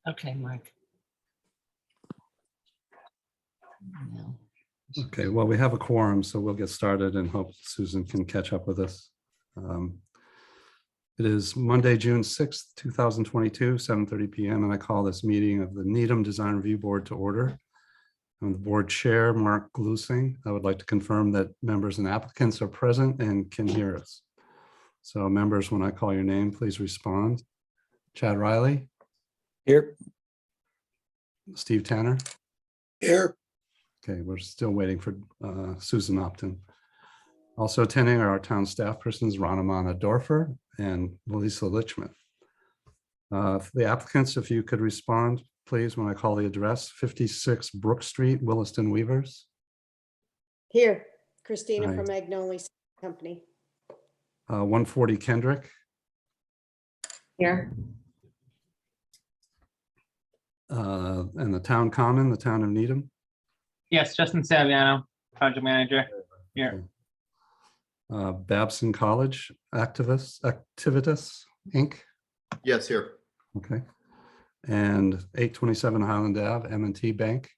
Okay, Mark. No. Okay, well, we have a quorum, so we'll get started and hope Susan can catch up with us. It is Monday, June 6th, 2022, 7:30 p.m. and I call this meeting of the Needham Design Review Board to order. I'm the board chair, Mark Glusing. I would like to confirm that members and applicants are present and can hear us. So members, when I call your name, please respond. Chad Riley. Here. Steve Tanner. Here. Okay, we're still waiting for Susan Opton. Also attending are our town staff persons, Ranamana Dorfer and Melissa Lichman. The applicants, if you could respond, please, when I call the address, 56 Brook Street, Williston Weavers. Here, Christina Hi. from Magnolia Company. 140 Kendrick. Here. And the town common, the town of Needham. Yes, Justin Saviano, project manager. Here. Babson College Activists Inc. Yes, here. Okay. And 827 Highland Ave, M&T Bank.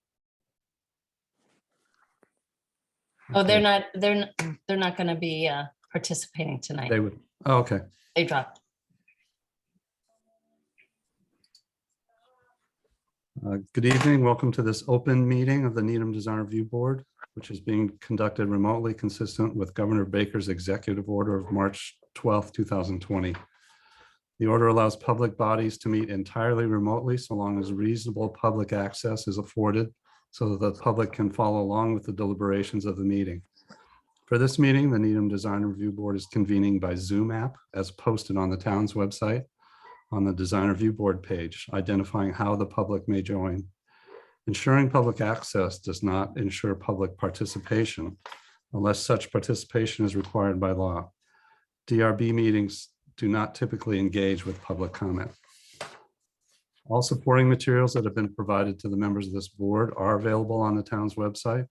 Oh, they're not going to be participating tonight. They would, oh, okay. They dropped. Good evening. Welcome to this open meeting of the Needham Design Review Board, which is being conducted remotely consistent with Governor Baker's executive order of March 12th, 2020. The order allows public bodies to meet entirely remotely so long as reasonable public access is afforded so that the public can follow along with the deliberations of the meeting. For this meeting, the Needham Design Review Board is convening by Zoom app as posted on the town's website on the Design Review Board page, identifying how the public may join. Ensuring public access does not ensure public participation unless such participation is required by law. DRB meetings do not typically engage with public comment. All supporting materials that have been provided to the members of this board are available on the town's website.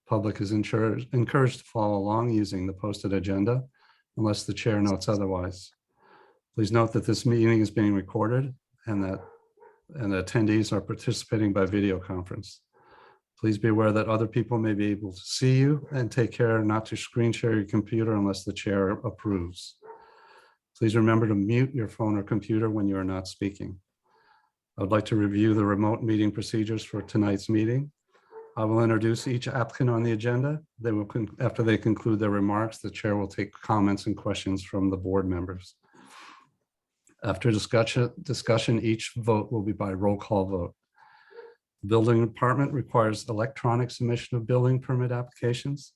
Public is encouraged to follow along using the posted agenda unless the chair notes otherwise. Please note that this meeting is being recorded and that attendees are participating by video conference. Please be aware that other people may be able to see you and take care not to screen share your computer unless the chair approves. Please remember to mute your phone or computer when you are not speaking. I would like to review the remote meeting procedures for tonight's meeting. I will introduce each applicant on the agenda. After they conclude their remarks, the chair will take comments and questions from the board members. After discussion, each vote will be by roll call vote. The building department requires electronic submission of building permit applications.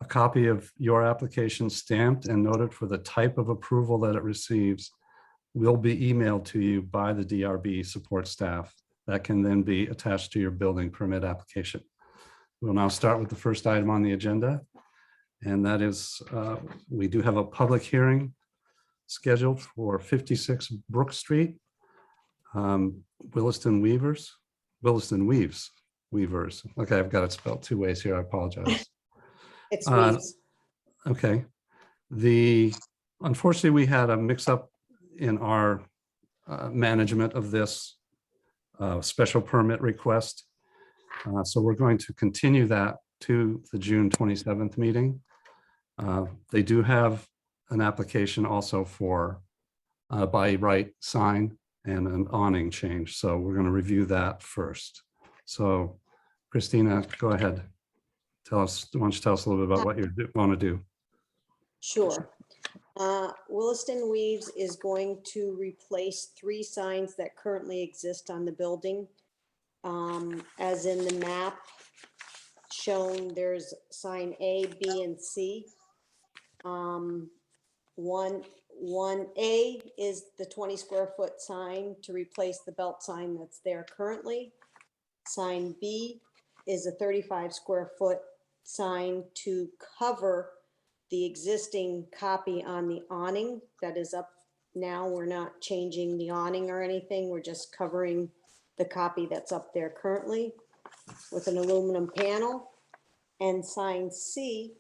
A copy of your application stamped and noted for the type of approval that it receives will be emailed to you by the DRB support staff. That can then be attached to your building permit application. We'll now start with the first item on the agenda. And that is, we do have a public hearing scheduled for 56 Brook Street, Williston Weavers. Okay, I've got it spelled two ways here. I apologize. It's Weaves. Okay. Unfortunately, we had a mix-up in our management of this special permit request. So we're going to continue that to the June 27th meeting. They do have an application also for by right sign and an awning change. So we're going to review that first. So Christina, go ahead. Why don't you tell us a little bit about what you want to do? Sure. Williston Weaves is going to replace 3 signs that currently exist on the building. As in the map shown, there's sign A, B, and C. 1A is the 20 square foot sign to replace the belt sign that's there currently. Sign B is a 35 square foot sign to cover the existing copy on the awning that is up now. We're not changing the awning or anything. We're just covering the copy that's up there currently with an aluminum panel. And sign C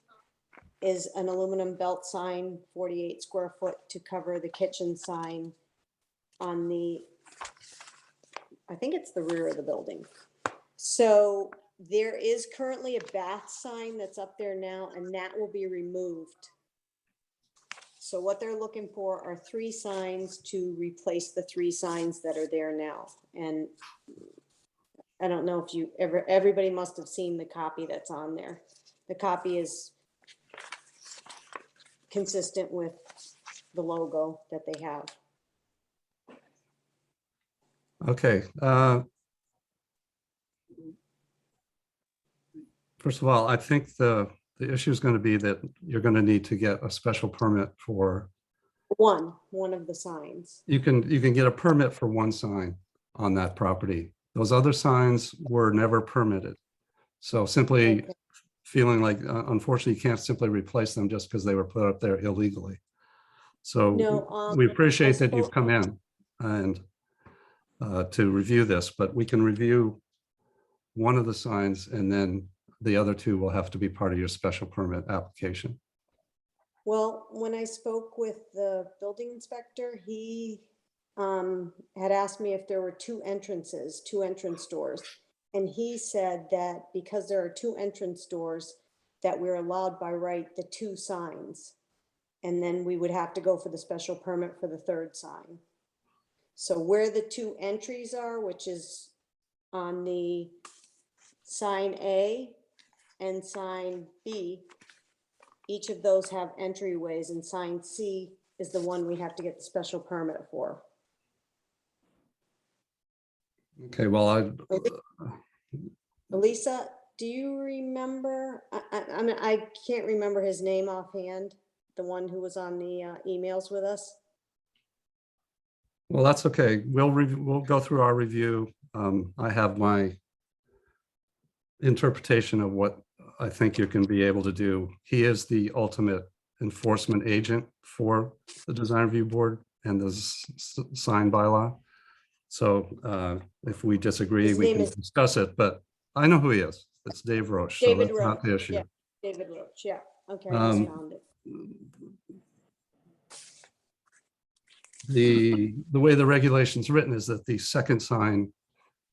is an aluminum belt sign, 48 square foot, to cover the kitchen sign on the I think it's the rear of the building. So there is currently a bath sign that's up there now, and that will be removed. So what they're looking for are 3 signs to replace the 3 signs that are there now. And I don't know if everybody must have seen the copy that's on there. The copy is consistent with the logo that they have. Okay. First of all, I think the issue is going to be that you're going to need to get a special permit for. One of the signs. You can get a permit for 1 sign on that property. Those other signs were never permitted. So simply Okay. feeling like, unfortunately, you can't simply replace them just because they were put up there illegally. So No, we appreciate I that you've spoke- come in and to review this, but we can review one of the signs and then the other 2 will have to be part of your special permit application. Well, when I spoke with the building inspector, he had asked me if there were 2 entrances, 2 entrance doors. And he said that because there are 2 entrance doors, that we're allowed by right the 2 signs. And then we would have to go for the special permit for the 3rd sign. So where the 2 entries are, which is on the sign A and sign B, each of those have entryways, and sign C is the one we have to get the special permit for. Okay, well, Elisa, do you remember, I mean, I can't remember his name offhand, the one who was on the emails with us? well, that's okay. We'll go through our review. I have my interpretation of what I think you can be able to do. He is the ultimate enforcement agent for the design review board and the sign bylaw. So if we disagree, His we name can is- discuss it, but I know who he is. It's Dave Roche. So David that's not Roche, the issue. yeah. David Roach, yeah, okay, I just found it. The way the regulation's written is that the second sign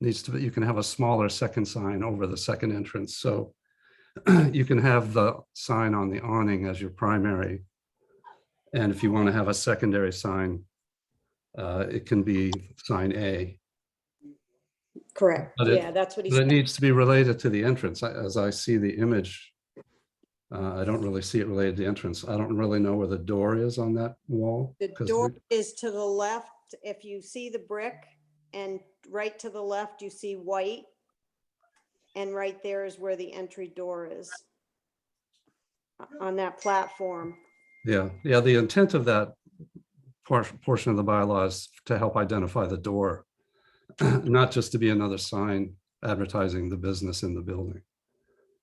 needs to be, you can have a smaller second sign over the second entrance. So you can have the sign on the awning as your primary. And if you want to have a secondary sign, it can be sign A. Correct, But it- yeah, that's what he But it said. needs to be related to the entrance. As I see the image, I don't really see it related to the entrance. I don't really know where the door is on that wall. The 'cause door is to the left. If you see the brick, and right to the left, you see white. And right there is where the entry door is. On that platform. Yeah, the intent of that portion of the bylaw is to help identify the door, not just to be another sign advertising the business in the building.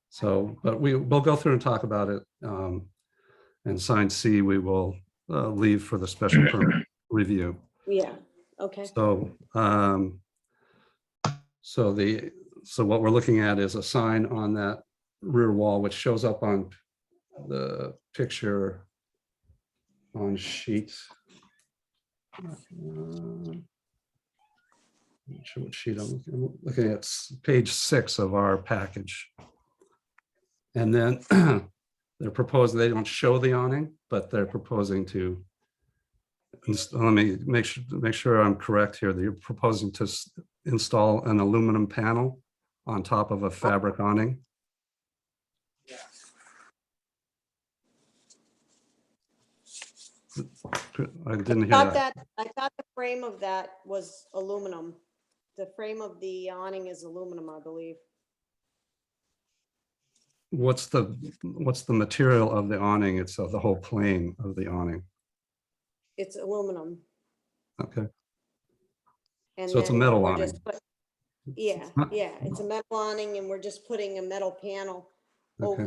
So, but we'll go through and talk about it. And sign C, we will leave for the special permit review. Yeah, okay. So, so what we're looking at is a sign on that rear wall, which shows up on the picture on sheet. I'm not sure what sheet I'm looking at, page 6 of our package. And then they're proposing, they don't show the awning, but they're proposing to, let me make sure I'm correct here. They're proposing to install an aluminum panel on top of a fabric awning. I didn't hear that. I thought the frame of that was aluminum. The frame of the awning is aluminum, I believe. What's the material of the awning itself, the whole plane of the awning? It's aluminum. Okay, And so it's a then metal we're awning. just Yeah, not- yeah, it's a metal awning, and we're just putting a metal panel Okay.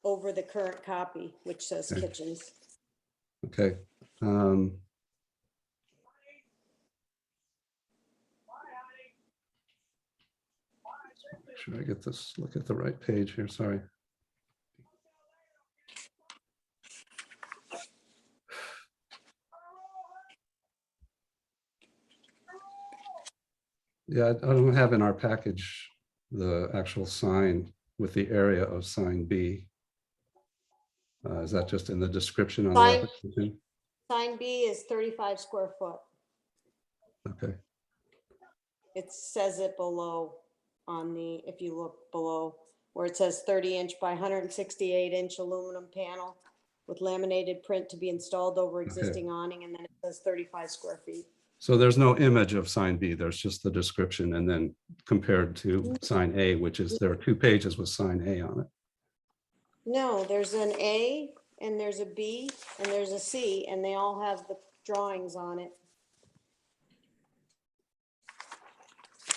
over the current copy, which says Okay. kitchens. Okay. Make sure I get this, look at the right page here, sorry. Yeah, I don't have in our package the actual sign with the area of sign B. Is that just in the description on the Sign- application? Sign B is 35 square foot. Okay, It says it below on the, if you look below, where it says 30-inch by 168-inch aluminum panel with laminated print to be installed over existing awning, and then it says 35 square feet. so there's no image of sign B, there's just the description and then compared to sign A, which is, there are 2 pages with sign A on it. No, there's an A and there's a B and there's a C, and they all have the drawings on it.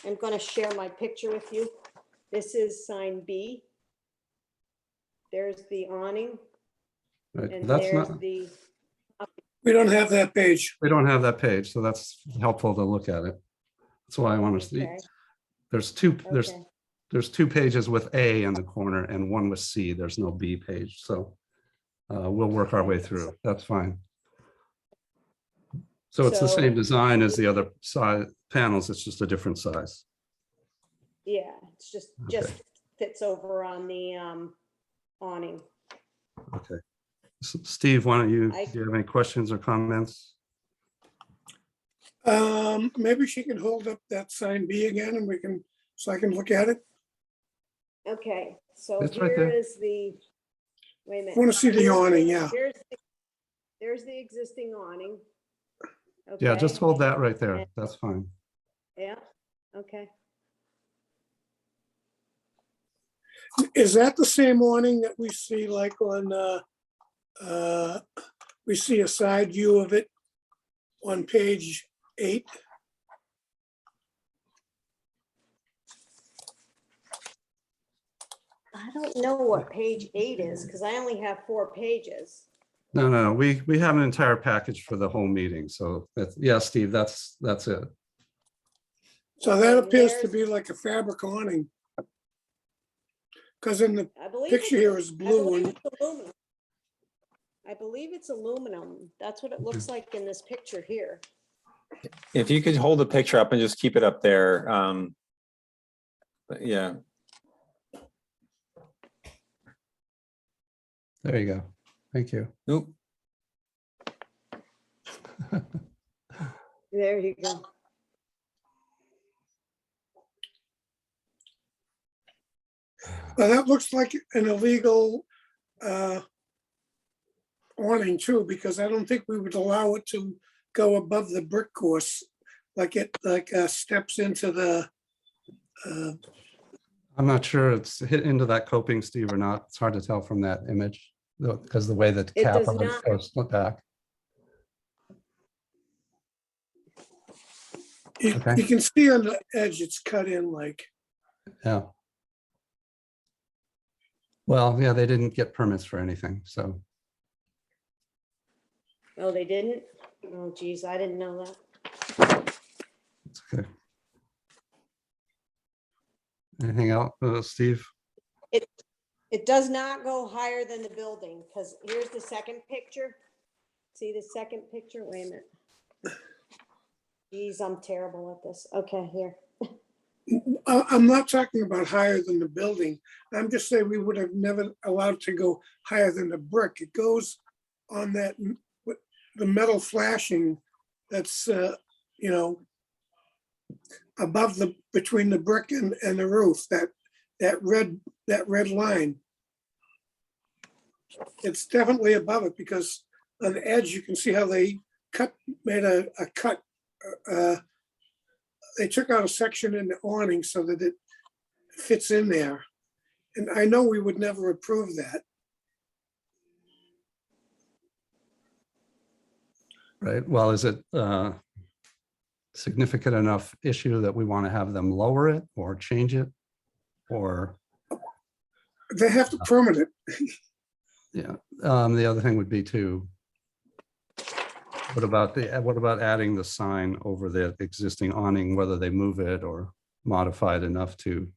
I'm going to share my picture with you. This is sign B. There's the awning, Right, and that's there's not, the, We don't have that page. we don't have that page, so that's helpful to look at it. That's why I want to see. okay, There's two, okay. there's 2 pages with A in the corner and 1 with C. There's no B page, so we'll work our way through. That's fine. So it's the So- same design as the other side panels, it's just a different size. Yeah, it's just Okay. fits over on the awning. Okay. Steve, why don't you, I- do you have any questions or comments? Maybe she can hold up that sign B again and we can, so I can look at it. Okay, so It's right here there. is the, wait a minute. I want to see the Here's awning, yeah. There's the existing awning. Yeah, just Okay, hold that right there. That's fine. yeah, okay. Is that the same awning that we see like on, we see a side view of it on page 8? I don't know what page 8 is, because I only have 4 pages. No, we have an entire package for the whole meeting, so that's, yeah, Steve, that's it. So that Okay, appears to there's- be like a fabric awning. Because in the I believe picture it's- here is I blue believe and it's aluminum. I believe it's aluminum. That's what it looks like in this picture here. If you could hold the picture up and just keep it up there. But yeah, There you go. Thank you. nope. There you go. well, that looks like an illegal awning too, because I don't think we would allow it to go above the brick course, like it steps into the, I'm not sure it's hit into that coping, Steve, or not. It's hard to tell from that image, because the way that It cap does on it not. goes back. you Okay. you can see on the edge, it's cut in like, Yeah. Well, yeah, they didn't get permits for anything, so. Oh, they didn't? Oh, geez, I didn't know that. It's okay. Anything else, Steve? It does not go higher than the building, because here's the second picture. See the second picture? Wait a minute. Geez, I'm terrible at this. Okay, here. I'm not talking about higher than the building. I'm just saying we would have never allowed to go higher than the brick. It goes on that, the metal flashing that's, above the, between the brick and the roof, that red line. It's definitely above it because on the edge, you can see how they made a cut. They took out a section in the awning so that it fits in there. And I know we would never approve that. Right, well, is it significant enough issue that we want to have them lower it or change it? Or, They have to permit it. yeah, the other thing would be to, what about adding the sign over the existing awning, whether they move it or modify it enough to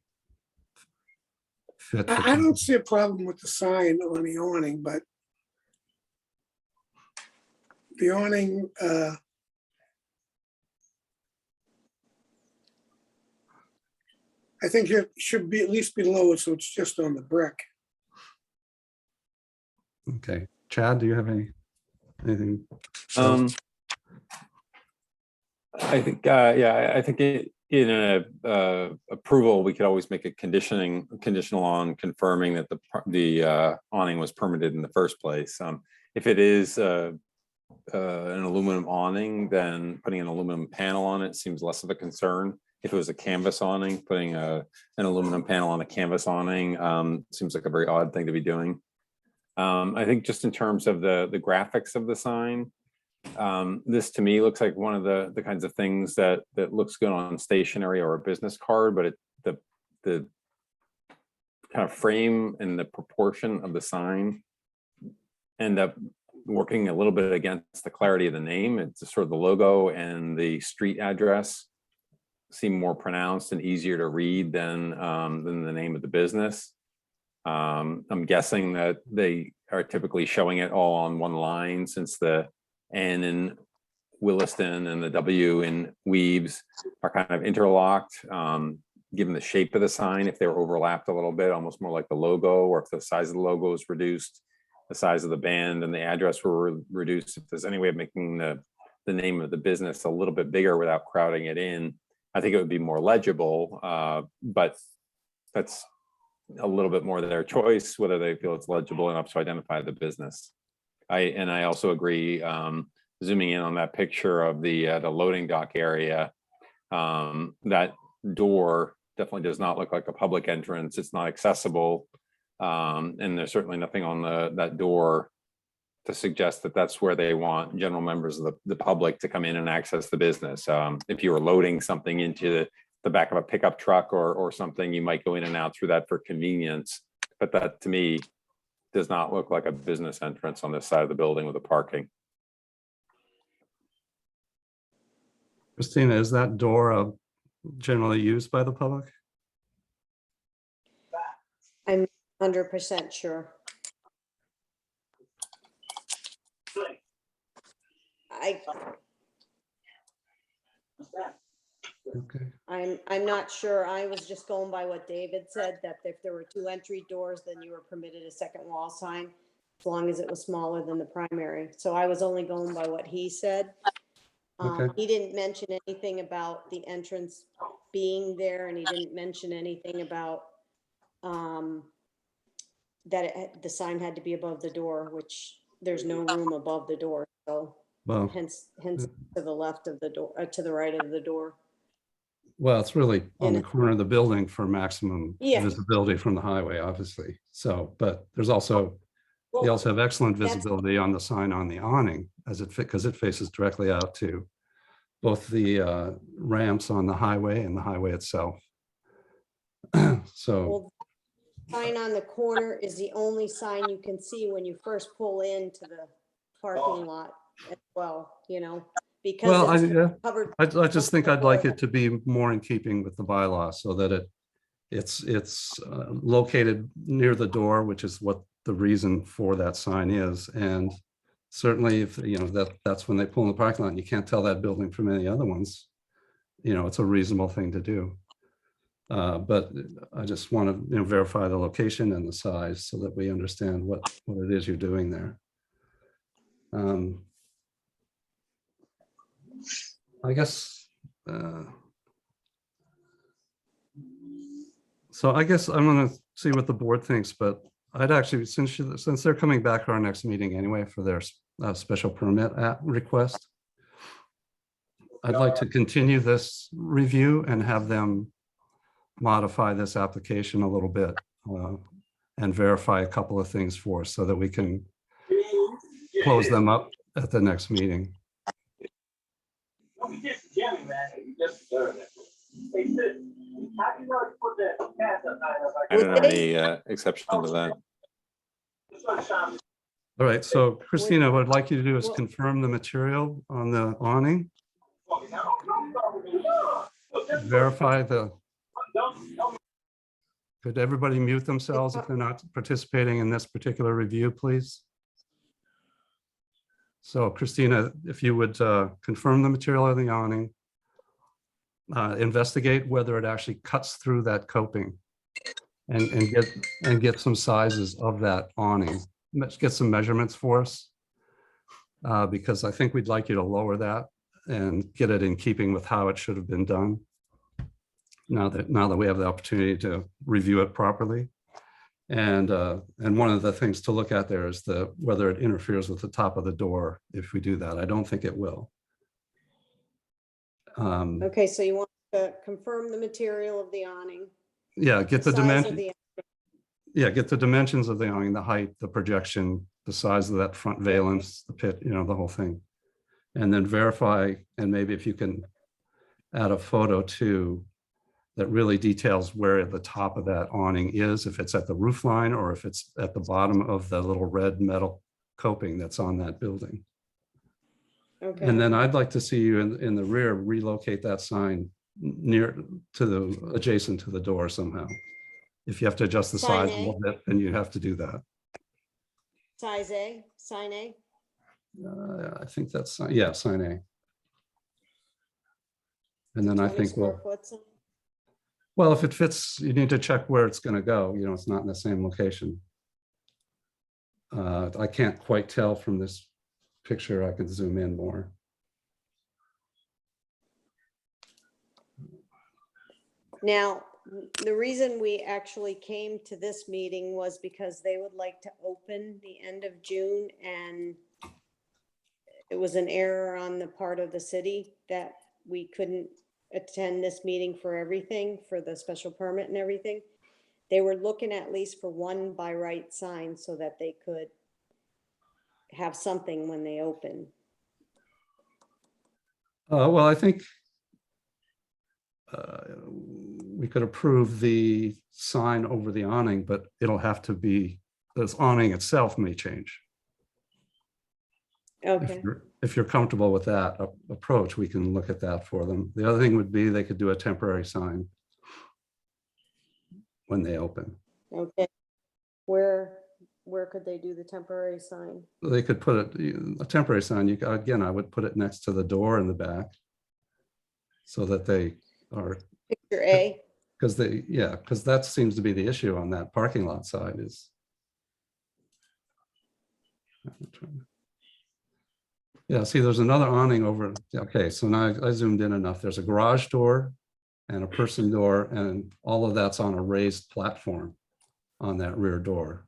fit? I don't see a problem with the sign on the awning, but the awning, I think it should be at least be lower, so it's just on the brick. Okay, Chad, do you have anything? I think, yeah, I think in a approval, we could always make a conditional on confirming that the awning was permitted in the first place. If it is an aluminum awning, then putting an aluminum panel on it seems less of a concern. If it was a canvas awning, putting an aluminum panel on a canvas awning seems like a very odd thing to be doing. I think just in terms of the graphics of the sign, this to me looks like one of the kinds of things that looks good on stationery or a business card, but the kind of frame and the proportion of the sign end up working a little bit against the clarity of the name. It's sort of the logo and the street address seem more pronounced and easier to read than the name of the business. I'm guessing that they are typically showing it all on one line, since the N in Williston and the W in Weaves are kind of interlocked. Given the shape of the sign, if they were overlapped a little bit, almost more like the logo, or if the size of the logo is reduced, the size of the band and the address were reduced, if there's any way of making the name of the business a little bit bigger without crowding it in, I think it would be more legible, but that's a little bit more their choice, whether they feel it's legible enough to identify the business. I also agree, zooming in on that picture of the loading dock area, that door definitely does not look like a public entrance. It's not accessible. And there's certainly nothing on that door to suggest that that's where they want general members of the public to come in and access the business. If you were loading something into the back of a pickup truck or something, you might go in and out through that for convenience. But that, to me, does not look like a business entrance on this side of the building with the parking. Christina, is that door generally used by the public? I'm 100% sure. Okay. I'm not sure. I was just going by what David said, that if there were 2 entry doors, then you were permitted a second wall sign, as long as it was smaller than the primary. So I was only going by what he said. Okay. He didn't mention anything about the entrance being there, and he didn't mention anything about that the sign had to be above the door, which there's no room above the door. So Well, hence to the left of the door, to the right of the door. well, it's really on the And- corner of the building for maximum Yeah. visibility from the highway, obviously. So, but there's also, you also have excellent That's- visibility on the sign on the awning because it faces directly out to both the ramps on the highway and the highway itself. So, Well, sign on the corner is the only sign you can see when you first pull into the parking lot as well, because well, it's covered. I just think I'd like it to be more in keeping with the bylaw, so that it's located near the door, which is what the reason for that sign is. And certainly, if that's when they pull in the parking lot, and you can't tell that building from any other ones, it's a reasonable thing to do. But I just want to verify the location and the size so that we understand what it is you're doing there. I guess. So I guess I'm going to see what the board thinks, but I'd actually, since they're coming back to our next meeting anyway for their special permit request, I'd like to continue this review and have them modify this application a little bit and verify a couple of things for us so that we can close them up at the next meeting. I don't know any exception to that. All right, so Christina, what I'd like you to do is confirm the material on the awning. Verify could everybody mute themselves if they're not participating in this particular review, please? So Christina, if you would confirm the material of the awning, investigate whether it actually cuts through that coping and get some sizes of that awning. Let's get some measurements for us. Because I think we'd like you to lower that and get it in keeping with how it should have been done. Now that we have the opportunity to review it properly. And one of the things to look at there is whether it interferes with the top of the door if we do that. I don't think it will. Okay, so you want to confirm the material of the awning? Yeah, get the size of dimension. the- Yeah, get the dimensions of the awning, the height, the projection, the size of that front valance, the pit, the whole thing. And then verify, and maybe if you can add a photo too, that really details where the top of that awning is, if it's at the roof line or if it's at the bottom of the little red metal coping that's on that building. Okay. And then I'd like to see you in the rear relocate that sign adjacent to the door somehow. If you have to adjust the Sign size a A. little bit, then you have to do that. Size A, sign A? I think that's, sign A. And then I 20 think, square foot sign? well, if it fits, you need to check where it's going to go. It's not in the same location. I can't quite tell from this picture. I can zoom in more. Now, the reason we actually came to this meeting was because they would like to open the end of June, and it was an error on the part of the city that we couldn't attend this meeting for everything, for the special permit and everything. They were looking at least for one by right sign so that they could have something when they open. Well, I think we could approve the sign over the awning, but it'll have to be, this awning itself may change. Okay, If you're comfortable with that approach, we can look at that for them. The other thing would be they could do a temporary sign when they open. okay. Where could they do the temporary sign? They could put a temporary sign. Again, I would put it next to the door in the back so that they are, Picture A? because that seems to be the issue on that parking lot side is. Yeah, see, there's another awning over. Okay, so now I zoomed in enough. There's a garage door and a person door, and all of that's on a raised platform on that rear door.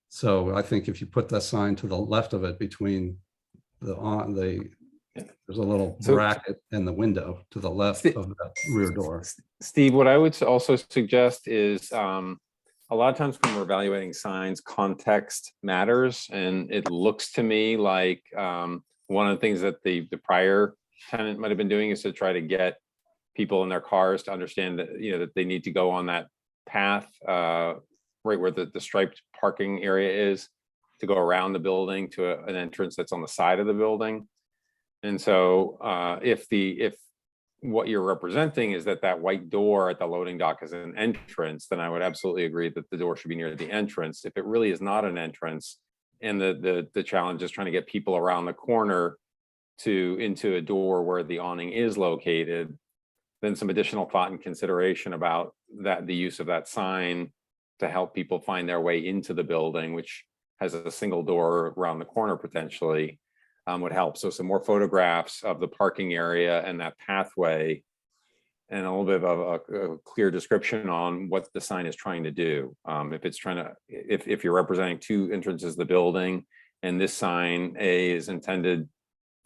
So I think if you put that sign to the left of it between there's a little bracket and the window to the left of that rear door. Steve, what I would also suggest is a lot of times when we're evaluating signs, context matters. And it looks to me like one of the things that the prior tenant might have been doing is to try to get people in their cars to understand that, that they need to go on that path right where the striped parking area is, to go around the building to an entrance that's on the side of the building. And so if what you're representing is that white door at the loading dock is an entrance, then I would absolutely agree that the door should be near the entrance. If it really is not an entrance, and the challenge is trying to get people around the corner into a door where the awning is located, then some additional thought and consideration about the use of that sign to help people find their way into the building, which has a single door around the corner potentially, would help. So some more photographs of the parking area and that pathway, and a little bit of a clear description on what the sign is trying to do. If it's trying to, if you're representing two entrances to the building, and this sign A is intended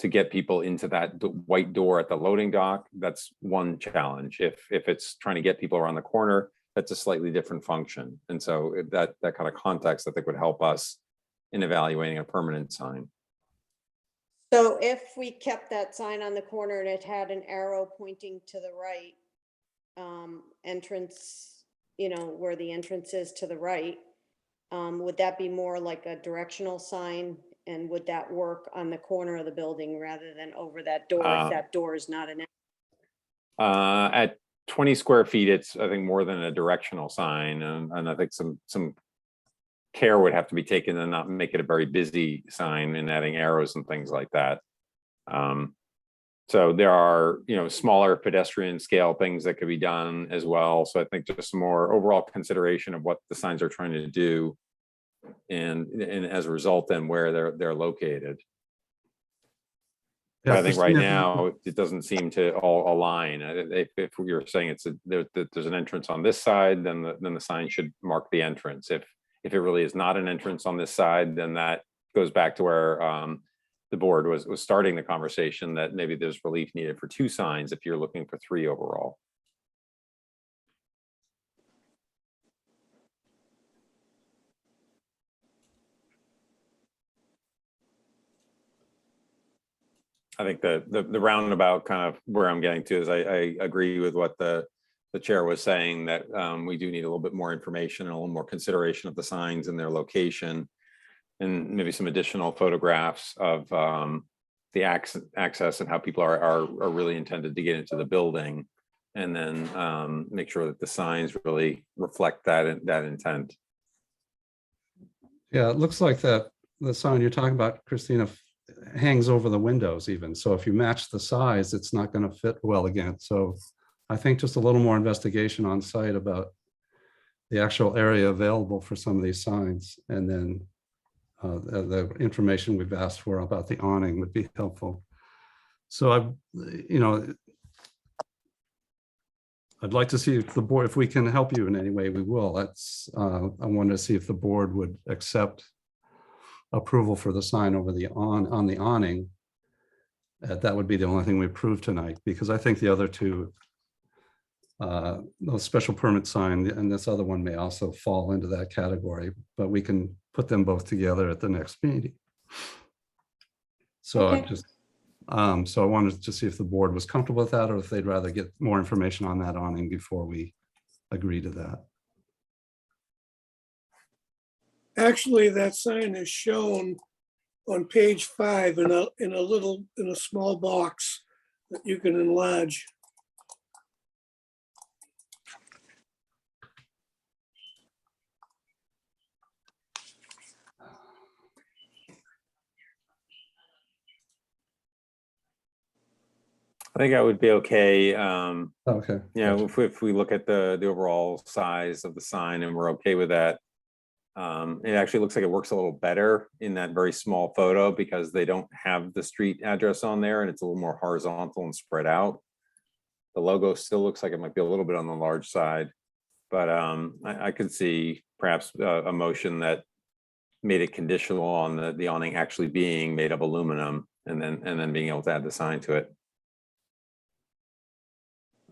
to get people into that white door at the loading dock, that's one challenge. If it's trying to get people around the corner, that's a slightly different function. And so that kind of context, I think, would help us in evaluating a permanent sign. So if we kept that sign on the corner and it had an arrow pointing to the right, entrance, where the entrance is to the right, would that be more like a directional sign? And would that work on the corner of the building rather than over that door if that door is not an? At 20 square feet, it's, I think, more than a directional sign. And I think some care would have to be taken and not make it a very busy sign and adding arrows and things like that. So there are, smaller pedestrian scale things that could be done as well. So I think just some more overall consideration of what the signs are trying to do, and as a result, then where they're located. But Yeah, I think right Christina, now it doesn't seem to all align. If you're saying there's an entrance on this side, then the sign should mark the entrance. If it really is not an entrance on this side, then that goes back to where the board was starting the conversation, that maybe there's relief needed for 2 signs if you're looking for 3 overall. I think the roundabout kind of where I'm getting to is I agree with what the chair was saying, that we do need a little bit more information and a little more consideration of the signs and their location, and maybe some additional photographs of the access and how people are really intended to get into the building, and then make sure that the signs really reflect that intent. yeah, it looks like the sign you're talking about, Christina, hangs over the windows even. So if you match the size, it's not going to fit well again. So I think just a little more investigation on site about the actual area available for some of these signs, and then the information we've asked for about the awning would be helpful. So I'd like to see if the board, if we can help you in any way, we will. I wanted to see if the board would accept approval for the sign over on the awning. That would be the only thing we approve tonight, because I think the other 2, those special permit sign and this other one may also fall into that category, but we can put them both together at the next meeting. So Okay. so I wanted to see if the board was comfortable with that, or if they'd rather get more information on that awning before we agree to that. Actually, that sign is shown on page 5 in a small box that you can enlarge. I think I would be okay. Okay. If we look at the overall size of the sign and we're okay with that, it actually looks like it works a little better in that very small photo, because they don't have the street address on there, and it's a little more horizontal and spread out. The logo still looks like it might be a little bit on the large side, but I could see perhaps a motion that made it conditional on the awning actually being made of aluminum, and then being able to add the sign to it.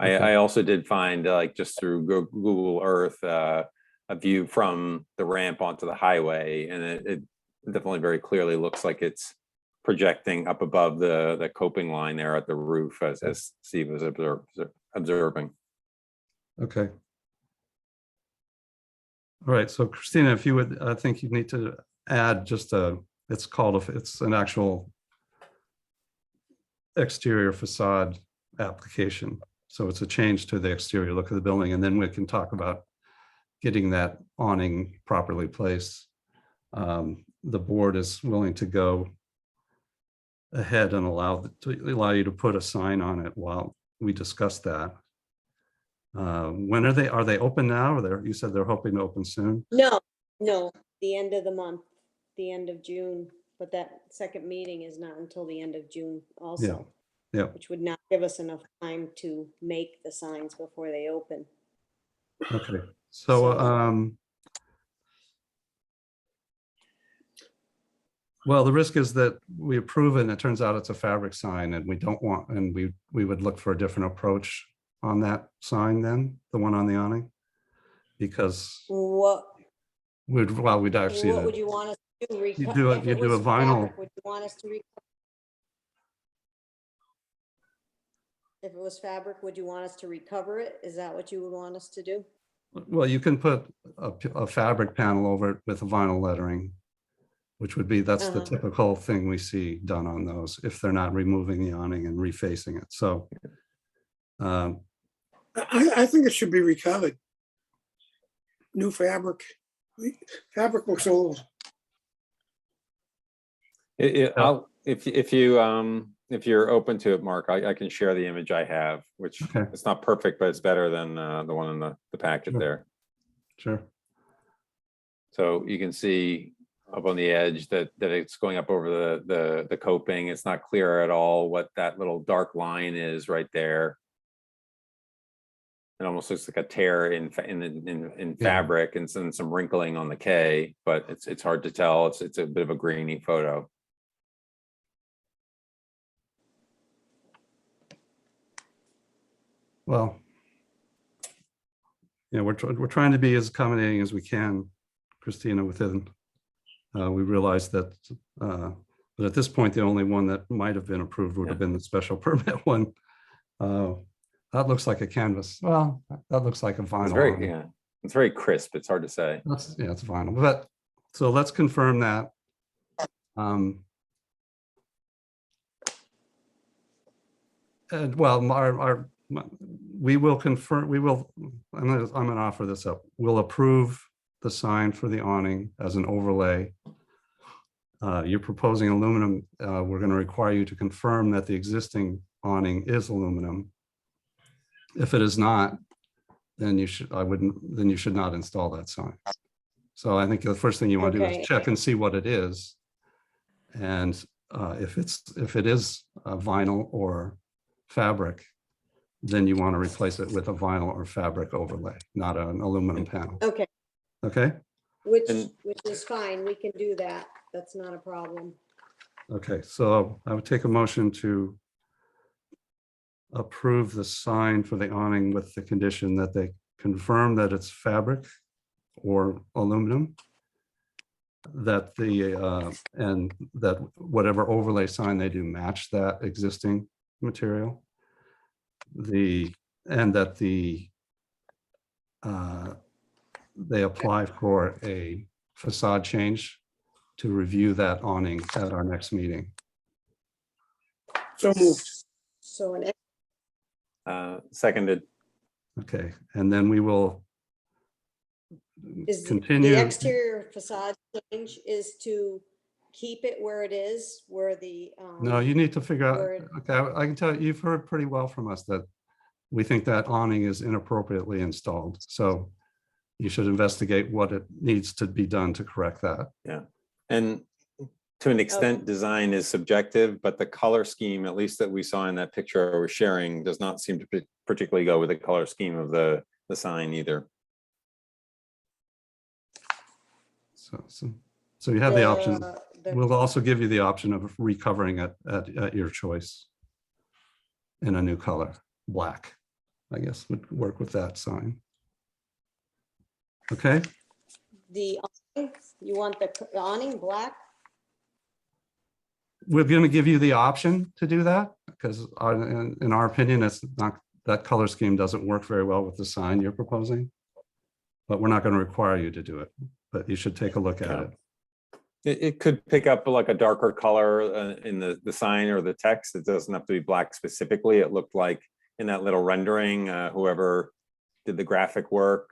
Okay. I also did find, like, just through Google Earth, a view from the ramp onto the highway, and it definitely very clearly looks like it's projecting up above the coping line there at the roof, as Steve was observing. Okay. All right, so Christina, if you would, I think you need to add just it's an actual exterior facade application. So it's a change to the exterior look of the building, and then we can talk about getting that awning properly placed. The board is willing to go ahead and allow you to put a sign on it while we discuss that. When are they open now, or you said they're hoping to open soon? No, the end of the month, the end of June, but that second meeting is not until the end of June also. Yeah. Which would not give us enough time to make the signs before they open. Okay, so well, the risk is that we approve it and it turns out it's a fabric sign, and we don't want, and we would look for a different approach on that sign then, the one on the awning, because What we'd actually would you want us to do? You do a vinyl. Would you want us to if it was fabric, would you want us to recover it? Is that what you would want us to do? Well, you can put a fabric panel over it with a vinyl lettering, which would be, that's the typical thing we see done on those, if they're not removing the awning and refacing it. So I think it should be recovered. New fabric. Fabric looks old. If if you're open to it, Mark, I can share the image I have, which Okay. it's not perfect, but it's better than the one in the packet Sure. there. Sure. So you can see up on the edge that it's going up over the coping. It's not clear at all what that little dark line is right there. It almost looks like a tear in Yeah. fabric and some wrinkling on the K, but it's hard to tell. It's a bit of a grainy photo. Well, yeah, we're trying to be as accommodating as we can, Christina, within. We realize that, but at this point, the only one that might have been approved would have been the special permit one. That looks like a canvas. Well, that looks like a vinyl. It's very, it's very crisp. It's hard to say. It's vinyl. But so let's confirm that. And well, we will confirm. I'm gonna offer this up. We'll approve the sign for the awning as an overlay. You're proposing aluminum. We're going to require you to confirm that the existing awning is aluminum. If it is not, then you should not install that sign. So I think the first thing you want to do is check and see what it is. And if it is vinyl or fabric, then you want to replace it with a vinyl or fabric overlay, not an aluminum panel. Okay, Okay. which is fine. We can do that. That's not a problem. Okay, so I would take a motion to approve the sign for the awning with the condition that they confirm that it's fabric or aluminum, that and that whatever overlay sign they do match that existing material, and that they apply for a facade change to review that awning at our next meeting. So moved. So Seconded. Okay, and then we will is continue. the exterior facade change is to keep it where it is, where the. No, you need to figure out, word. okay, I can tell you, you've heard pretty well from us that we think that awning is inappropriately installed. So you should investigate what it needs to be done to correct that. Yeah. And to an extent, design is subjective, but the color scheme, at least that we saw in that picture I was sharing, does not seem to particularly go with the color scheme of the sign either. So you have the option. We'll also give you the option of recovering it at your choice in a new color. Black, I guess, would work with that sign. Okay. The awning, you want the awning black? We're going to give you the option to do that because in our opinion, it's not, that color scheme doesn't work very well with the sign you're proposing, but we're not going to require you to do it, but you should take a look at it. It could pick up like a darker color in the sign or the text. It doesn't have to be black specifically. It looked like in that little rendering, whoever did the graphic work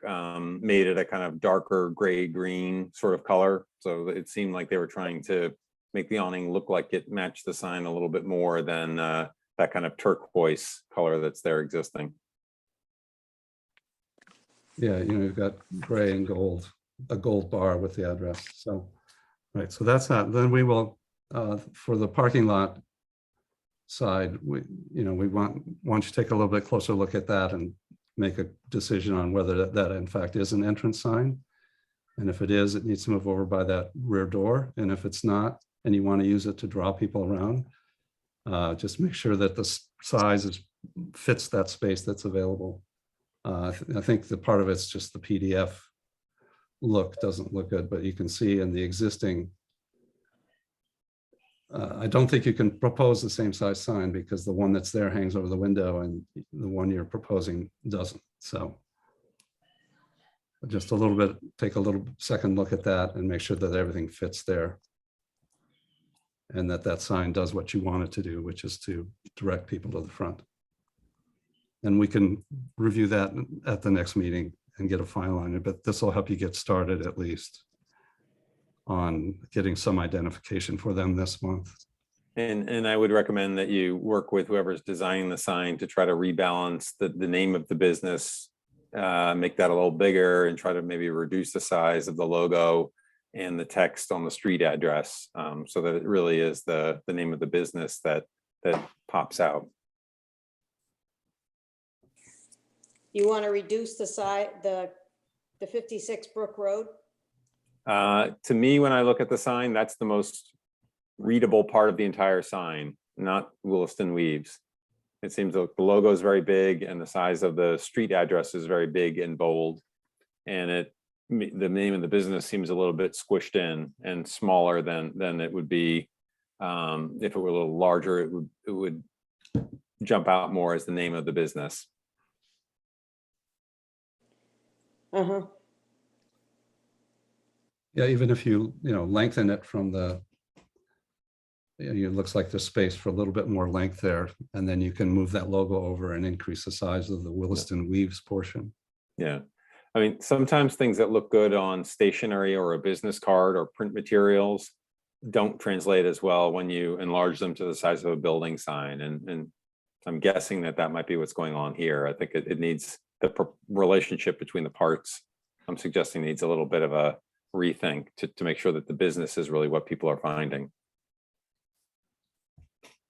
made it a kind of darker gray green sort of color. So it seemed like they were trying to make the awning look like it matched the sign a little bit more than that kind of turquoise color that's there existing. Yeah, you know, you've got gray and gold, a gold bar with the address. So, right, so that's that. Then we will, for the parking lot side, we want you to take a little bit closer look at that and make a decision on whether that in fact is an entrance sign. And if it is, it needs to move over by that rear door. And if it's not, and you want to use it to draw people around, just make sure that the size fits that space that's available. I think the part of it's just the PDF look doesn't look good, but you can see in the existing, I don't think you can propose the same size sign because the one that's there hangs over the window and the one you're proposing doesn't. So just a little bit, take a little second look at that and make sure that everything fits there. And that sign does what you want it to do, which is to direct people to the front. And we can review that at the next meeting and get a final on it, but this will help you get started at least on getting some identification for them this month. And I would recommend that you work with whoever's designing the sign to try to rebalance the name of the business, make that a little bigger and try to maybe reduce the size of the logo and the text on the street address, so that it really is the name of the business that pops out. You want to reduce the size, the 56 Brook Road? To me, when I look at the sign, that's the most readable part of the entire sign, not Williston Weaves. It seems like the logo is very big and the size of the street address is very big and bold. And the name of the business seems a little bit squished in and smaller than it would be. If it were a little larger, it would jump out more as the name of the business. Uh-huh. Yeah, even if you lengthen it from the, it looks like there's space for a little bit more length there, and then you can move that logo over and increase the size of the Williston Weaves portion. Yeah. I mean, sometimes things that look good on stationery or a business card or print materials don't translate as well when you enlarge them to the size of a building sign. And I'm guessing that might be what's going on here. I think it needs the relationship between the parts. I'm suggesting needs a little bit of a rethink to make sure that the business is really what people are finding.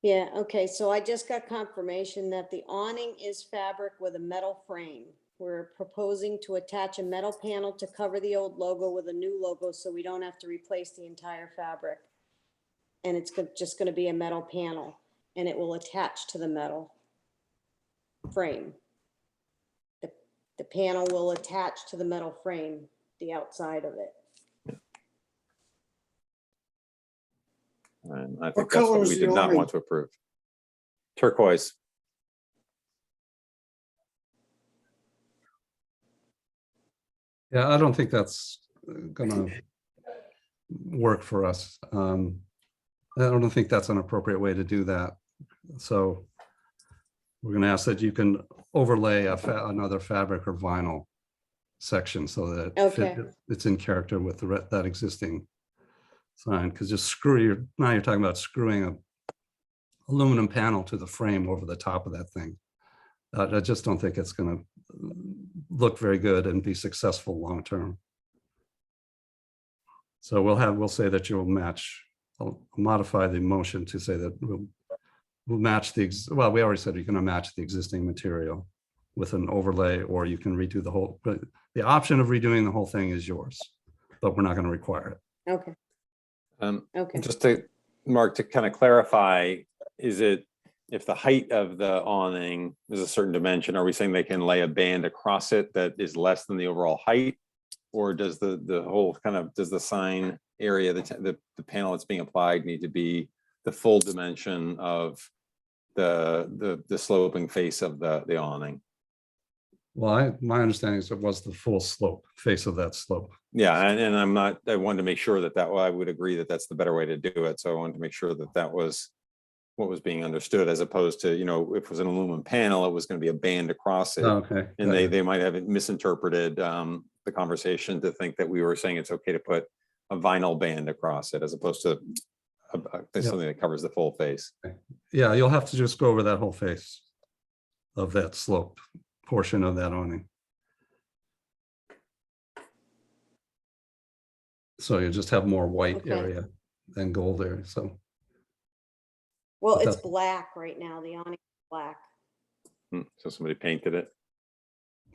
Yeah, okay, so I just got confirmation that the awning is fabric with a metal frame. We're proposing to attach a metal panel to cover the old logo with a new logo, so we don't have to replace the entire fabric. And it's just gonna be a metal panel, and it will attach to the metal frame. The panel will attach to the metal frame, the outside of it. And I What think that's color what is we the did not awning? want to approve. Turquoise. Yeah, I don't think that's gonna work for us. I don't think that's an appropriate way to do that. So we're gonna ask that you can overlay another fabric or vinyl section so that Okay. it's in character with that existing sign, because just now you're talking about screwing a aluminum panel to the frame over the top of that thing. I just don't think it's going to look very good and be successful long term. So we'll say that you'll match. I'll modify the motion to say that we'll match well, we already said you're going to match the existing material with an overlay, or you can redo the whole. But the option of redoing the whole thing is yours, but we're not going to require it. Okay, okay. Just to Mark, to kind of clarify, is it if the height of the awning is a certain dimension, are we saying they can lay a band across it that is less than the overall height? Or does the whole does the sign area, the panel that's being applied need to be the full dimension of the sloping face of the awning? Well, my understanding is it was the full slope, face of that slope. Yeah, and I wanted to make sure that I would agree that that's the better way to do it. So I wanted to make sure that was what was being understood, as opposed to, if it was an aluminum panel, it was going to be a band across it. Okay. And they might have misinterpreted the conversation to think that we were saying it's okay to put a vinyl band across it, as opposed to something that covers the full face. Yeah, you'll have to just go over that whole face of that slope portion of that awning. So you just have more white Okay. area than gold area. So Well, But it's that- black right now, the awning is black. So somebody painted it.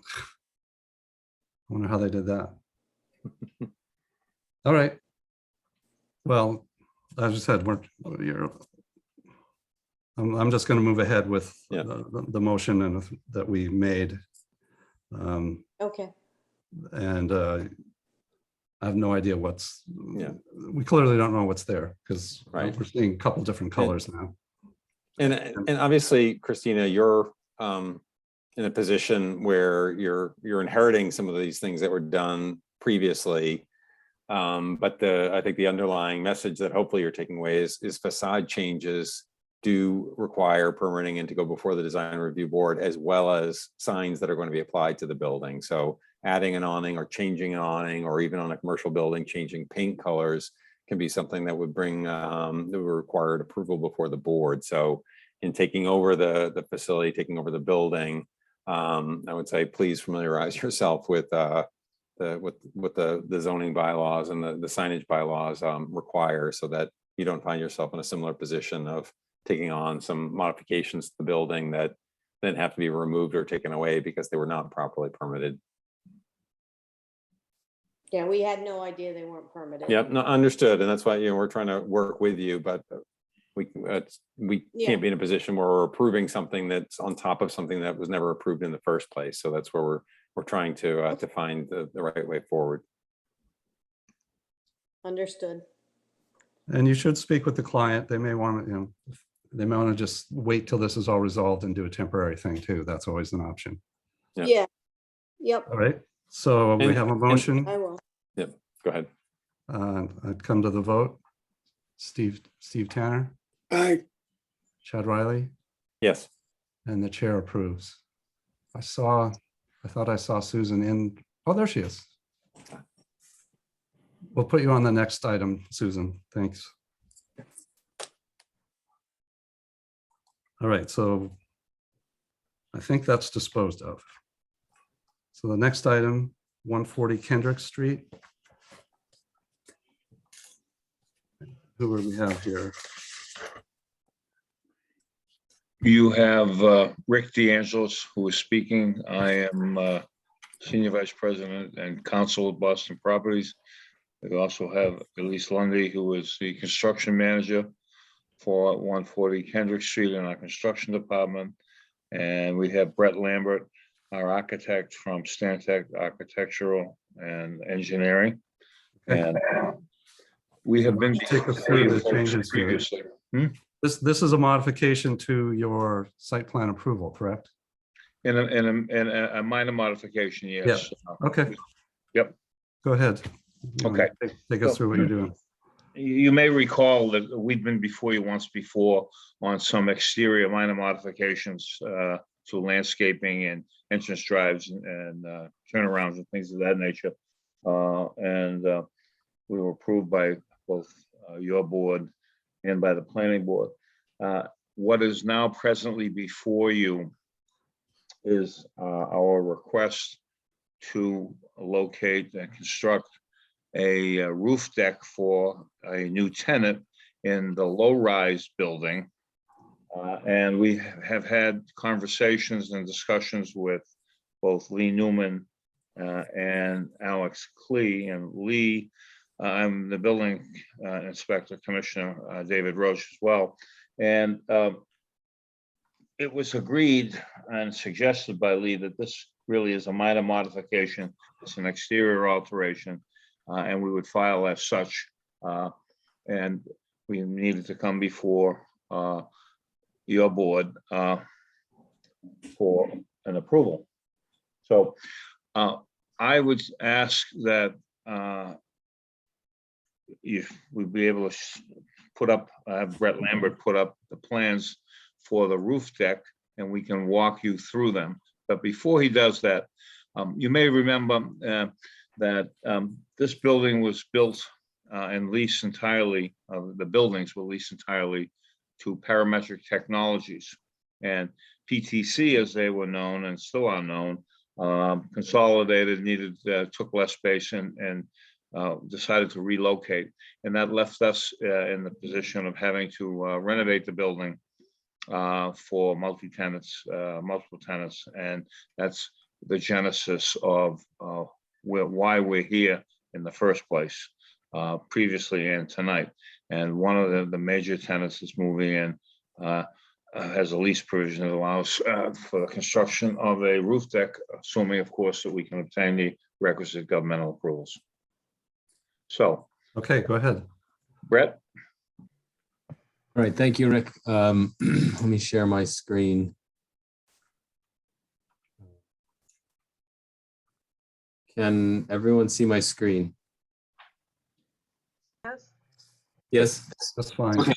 I wonder how they did that. All right. Well, as I said, I'm just going to move ahead with Yeah. the motion that we made. Okay, And I have no idea Yeah. we clearly don't know what's there, because Right. we're seeing a couple different colors now. And obviously, Christina, you're in a position where you're inheriting some of these things that were done previously. But I think the underlying message that hopefully you're taking away is facade changes do require permitting and to go before the design review board, as well as signs that are going to be applied to the building. So adding an awning or changing an awning, or even on a commercial building, changing paint colors can be something that would bring, that would require approval before the board. So in taking over the facility, taking over the building, I would say, please familiarize yourself with the zoning bylaws and the signage bylaws require, so that you don't find yourself in a similar position of taking on some modifications to the building that then have to be removed or taken away because they were not properly permitted. Yeah, we had no idea they weren't permitted. Yep, no, understood. And that's why, we're trying to work with you, but we Yeah. can't be in a position where we're approving something that's on top of something that was never approved in the first place. So that's where we're trying to find the right way forward. Understood. And you should speak with the client. They may want to, they may want to just wait till this is all resolved and do a temporary thing too. That's always an option. Yeah. Yeah. Yep, All right. So we have a motion. I will. Go ahead. I'd come to the vote. Steve Tanner, I, Chad Riley, Yes. and the chair approves. I thought I saw Susan in. Oh, there she is. We'll put you on the next item, Susan. Thanks. All right, so I think that's disposed of. So the next item, 140 Kendrick Street. Who do we have here? You have Rick DeAngelis, who is speaking. I am Senior Vice President and Counsel at Boston Properties. We also have Elise Lundy, who is the Construction Manager for 140 Kendrick Street in our Construction Department. And we have Brett Lambert, our architect from Stantec Architectural and Engineering. And we have been Take us through the changes here. previously. This is a modification to your site plan approval, correct? In a minor modification, yes. Okay. Yep. Go ahead. Okay. Take us through what you're doing. You may recall that we've been before you once before on some exterior minor modifications to landscaping and entrance drives and turnarounds and things of that nature. And we were approved by both your board and by the planning board. What is now presently before you is our request to locate and construct a roof deck for a new tenant in the low-rise building. And we have had conversations and discussions with both Lee Newman and Alex Klee. And Lee, I'm the building inspector, Commissioner David Roche as well. And it was agreed and suggested by Lee that this really is a minor modification. It's an exterior alteration, and we would file as such. And we needed to come before your board for an approval. So I would ask that if we'd be able to put up, Brett Lambert put up the plans for the roof deck, and we can walk you through them. But before he does that, you may remember that this building was built and leased entirely, the buildings were leased entirely to Parametric Technologies. And PTC, as they were known and still are known, consolidated, took less space and decided to relocate. And that left us in the position of having to renovate the building for multiple tenants. And that's the genesis of why we're here in the first place, previously and tonight. And one of the major tenants is moving in, has a lease provision that allows for the construction of a roof deck, assuming, of course, that we can obtain the requisite governmental approvals. So, Okay, go ahead. Brett? All right, thank you, Rick. Let me share my screen. Can everyone see my screen? Yes? That's fine. Okay.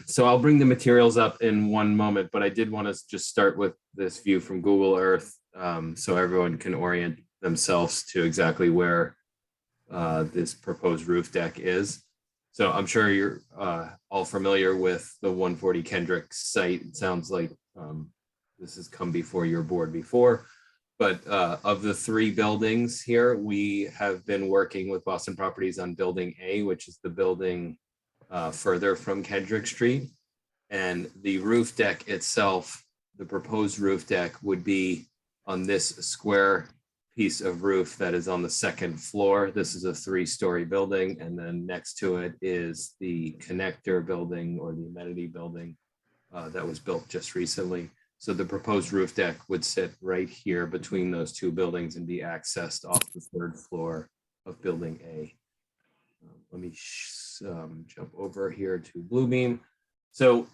So I'll bring the materials up in one moment, but I did want to just start with this view from Google Earth so everyone can orient themselves to exactly where this proposed roof deck is. So I'm sure you're all familiar with the 140 Kendrick site. It sounds like this has come before your board before. But of the 3 buildings here, we have been working with Boston Properties on building A, which is the building further from Kendrick Street. And the roof deck itself, the proposed roof deck would be on this square piece of roof that is on the 2nd floor. This is a 3-story building, and then next to it is the connector building or the amenity building that was built just recently. So the proposed roof deck would sit right here between those 2 buildings and be accessed off the 3rd floor of building A. Let me jump over here to Bluebeam. So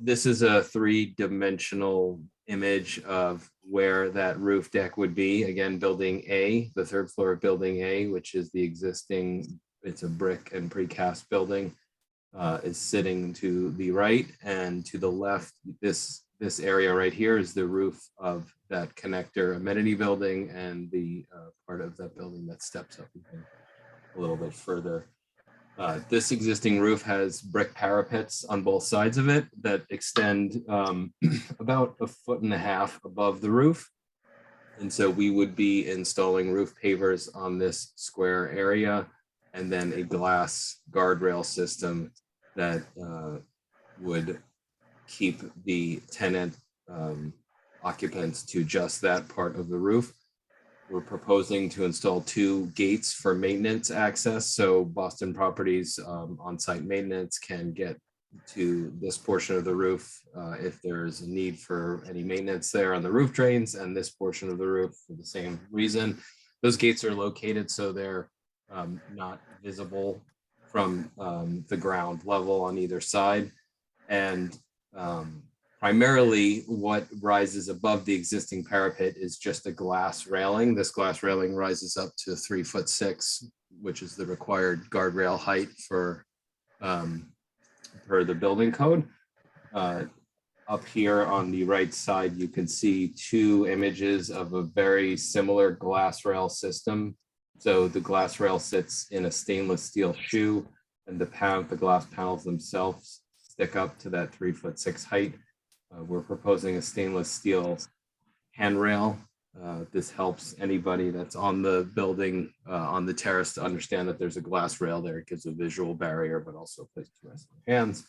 this is a 3-dimensional image of where that roof deck would be. Again, building A, the 3rd floor of building A, which is the existing, it's a brick and precast building, is sitting to the right, and to the left, this area right here is the roof of that connector amenity building and the part of that building that steps up even a little bit further. This existing roof has brick parapets on both sides of it that extend about 1.5 feet above the roof. And so we would be installing roof pavers on this square area, and then a glass guardrail system that would keep the tenant occupants to just that part of the roof. We're proposing to install 2 gates for maintenance access. So Boston Properties on-site maintenance can get to this portion of the roof if there's a need for any maintenance there on the roof drains, and this portion of the roof for the same reason. Those gates are located so they're not visible from the ground level on either side. And primarily what rises above the existing parapet is just a glass railing. This glass railing rises up to 3'6", which is the required guardrail height for per the building code. Up here on the right side, you can see 2 images of a very similar glass rail system. So the glass rail sits in a stainless steel shoe, and the glass panels themselves stick up to that 3'6" height. We're proposing a stainless steel handrail. This helps anybody that's on the building, on the terrace, to understand that there's a glass rail there. It gives a visual barrier, but also a place to rest your hands.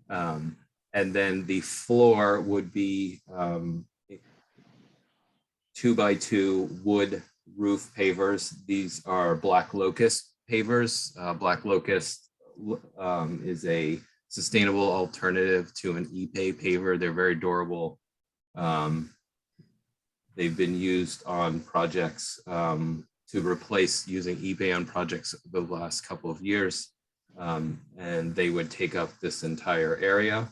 And then the floor would be 2x2 wood roof pavers. These are black locust pavers. Black locust is a sustainable alternative to an epay paver. They're very durable. They've been used on projects to replace using epay on projects the last couple of years, and they would take up this entire area.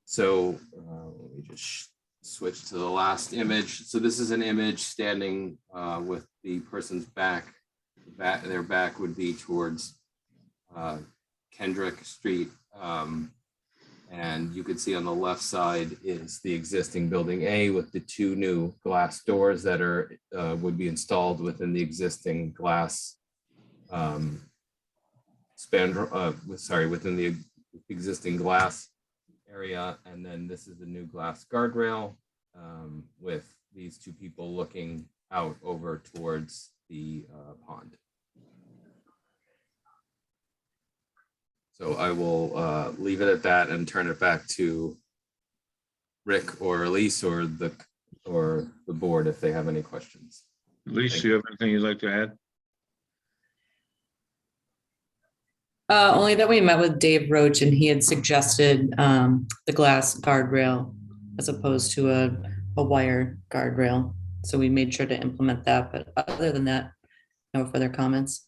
So let me just switch to the last image. So this is an image standing with the person's back. Their back would be towards Kendrick Street. And you can see on the left side is the existing building A with the 2 new glass doors that are would be installed within the existing glass within the existing glass area. And then this is the new glass guardrail with these 2 people looking out over towards the pond. So I will leave it at that and turn it back to Rick or Elise or the board if they have any questions. Elise, do you have anything you'd like to add? Only that we met with Dave Roach and he had suggested the glass guardrail as opposed to a wire guardrail. So we made sure to implement that, but other than that, no further comments.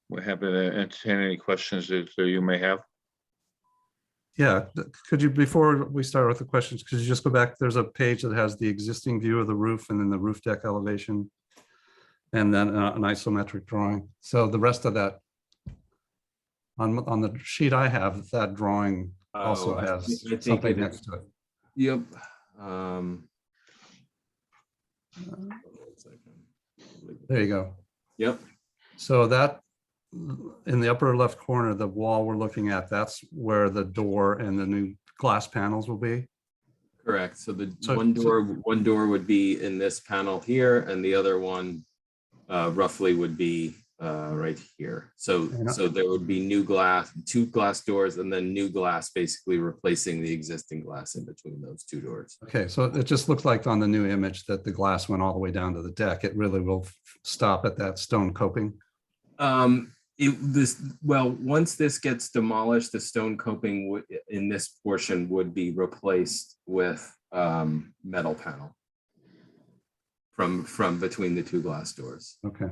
We're happy to entertain any questions that you may have. Yeah, could you, before we start with the questions, could you just go back? There's a page that has the existing view of the roof and then the roof deck elevation, and then an isometric drawing. So the rest of that, on the sheet I have, that drawing also has something next to it. Yep. There you go. Yep, So that, in the upper left corner, the wall we're looking at, that's where the door and the new glass panels will be. correct. So the So- one door would be in this panel here, and the other one roughly would be right here. So there would be new glass, 2 glass doors, and then new glass basically replacing the existing glass in between those 2 doors. Okay, so it just looks like on the new image that the glass went all the way down to the deck. It really will stop at that stone coping. Once this gets demolished, the stone coping in this portion would be replaced with metal panel from between the 2 glass doors. Okay.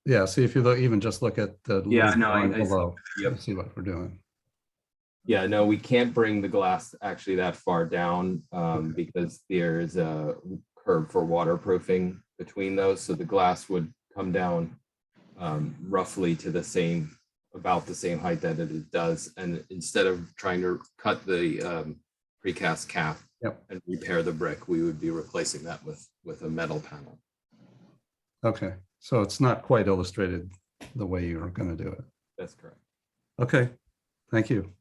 Yeah, see if you look, even just look at the Yeah, little no, drawing I- below. yep. You'll see what we're doing. Yeah, no, we can't bring the glass actually that far down because there is a curb for waterproofing between those. So the glass would come down roughly to about the same height that it does. And instead of trying to cut the precast cap and repair the brick, we would be replacing that with a metal panel. Okay, so it's not quite illustrated the way you're going to do it. That's correct. Okay, thank you.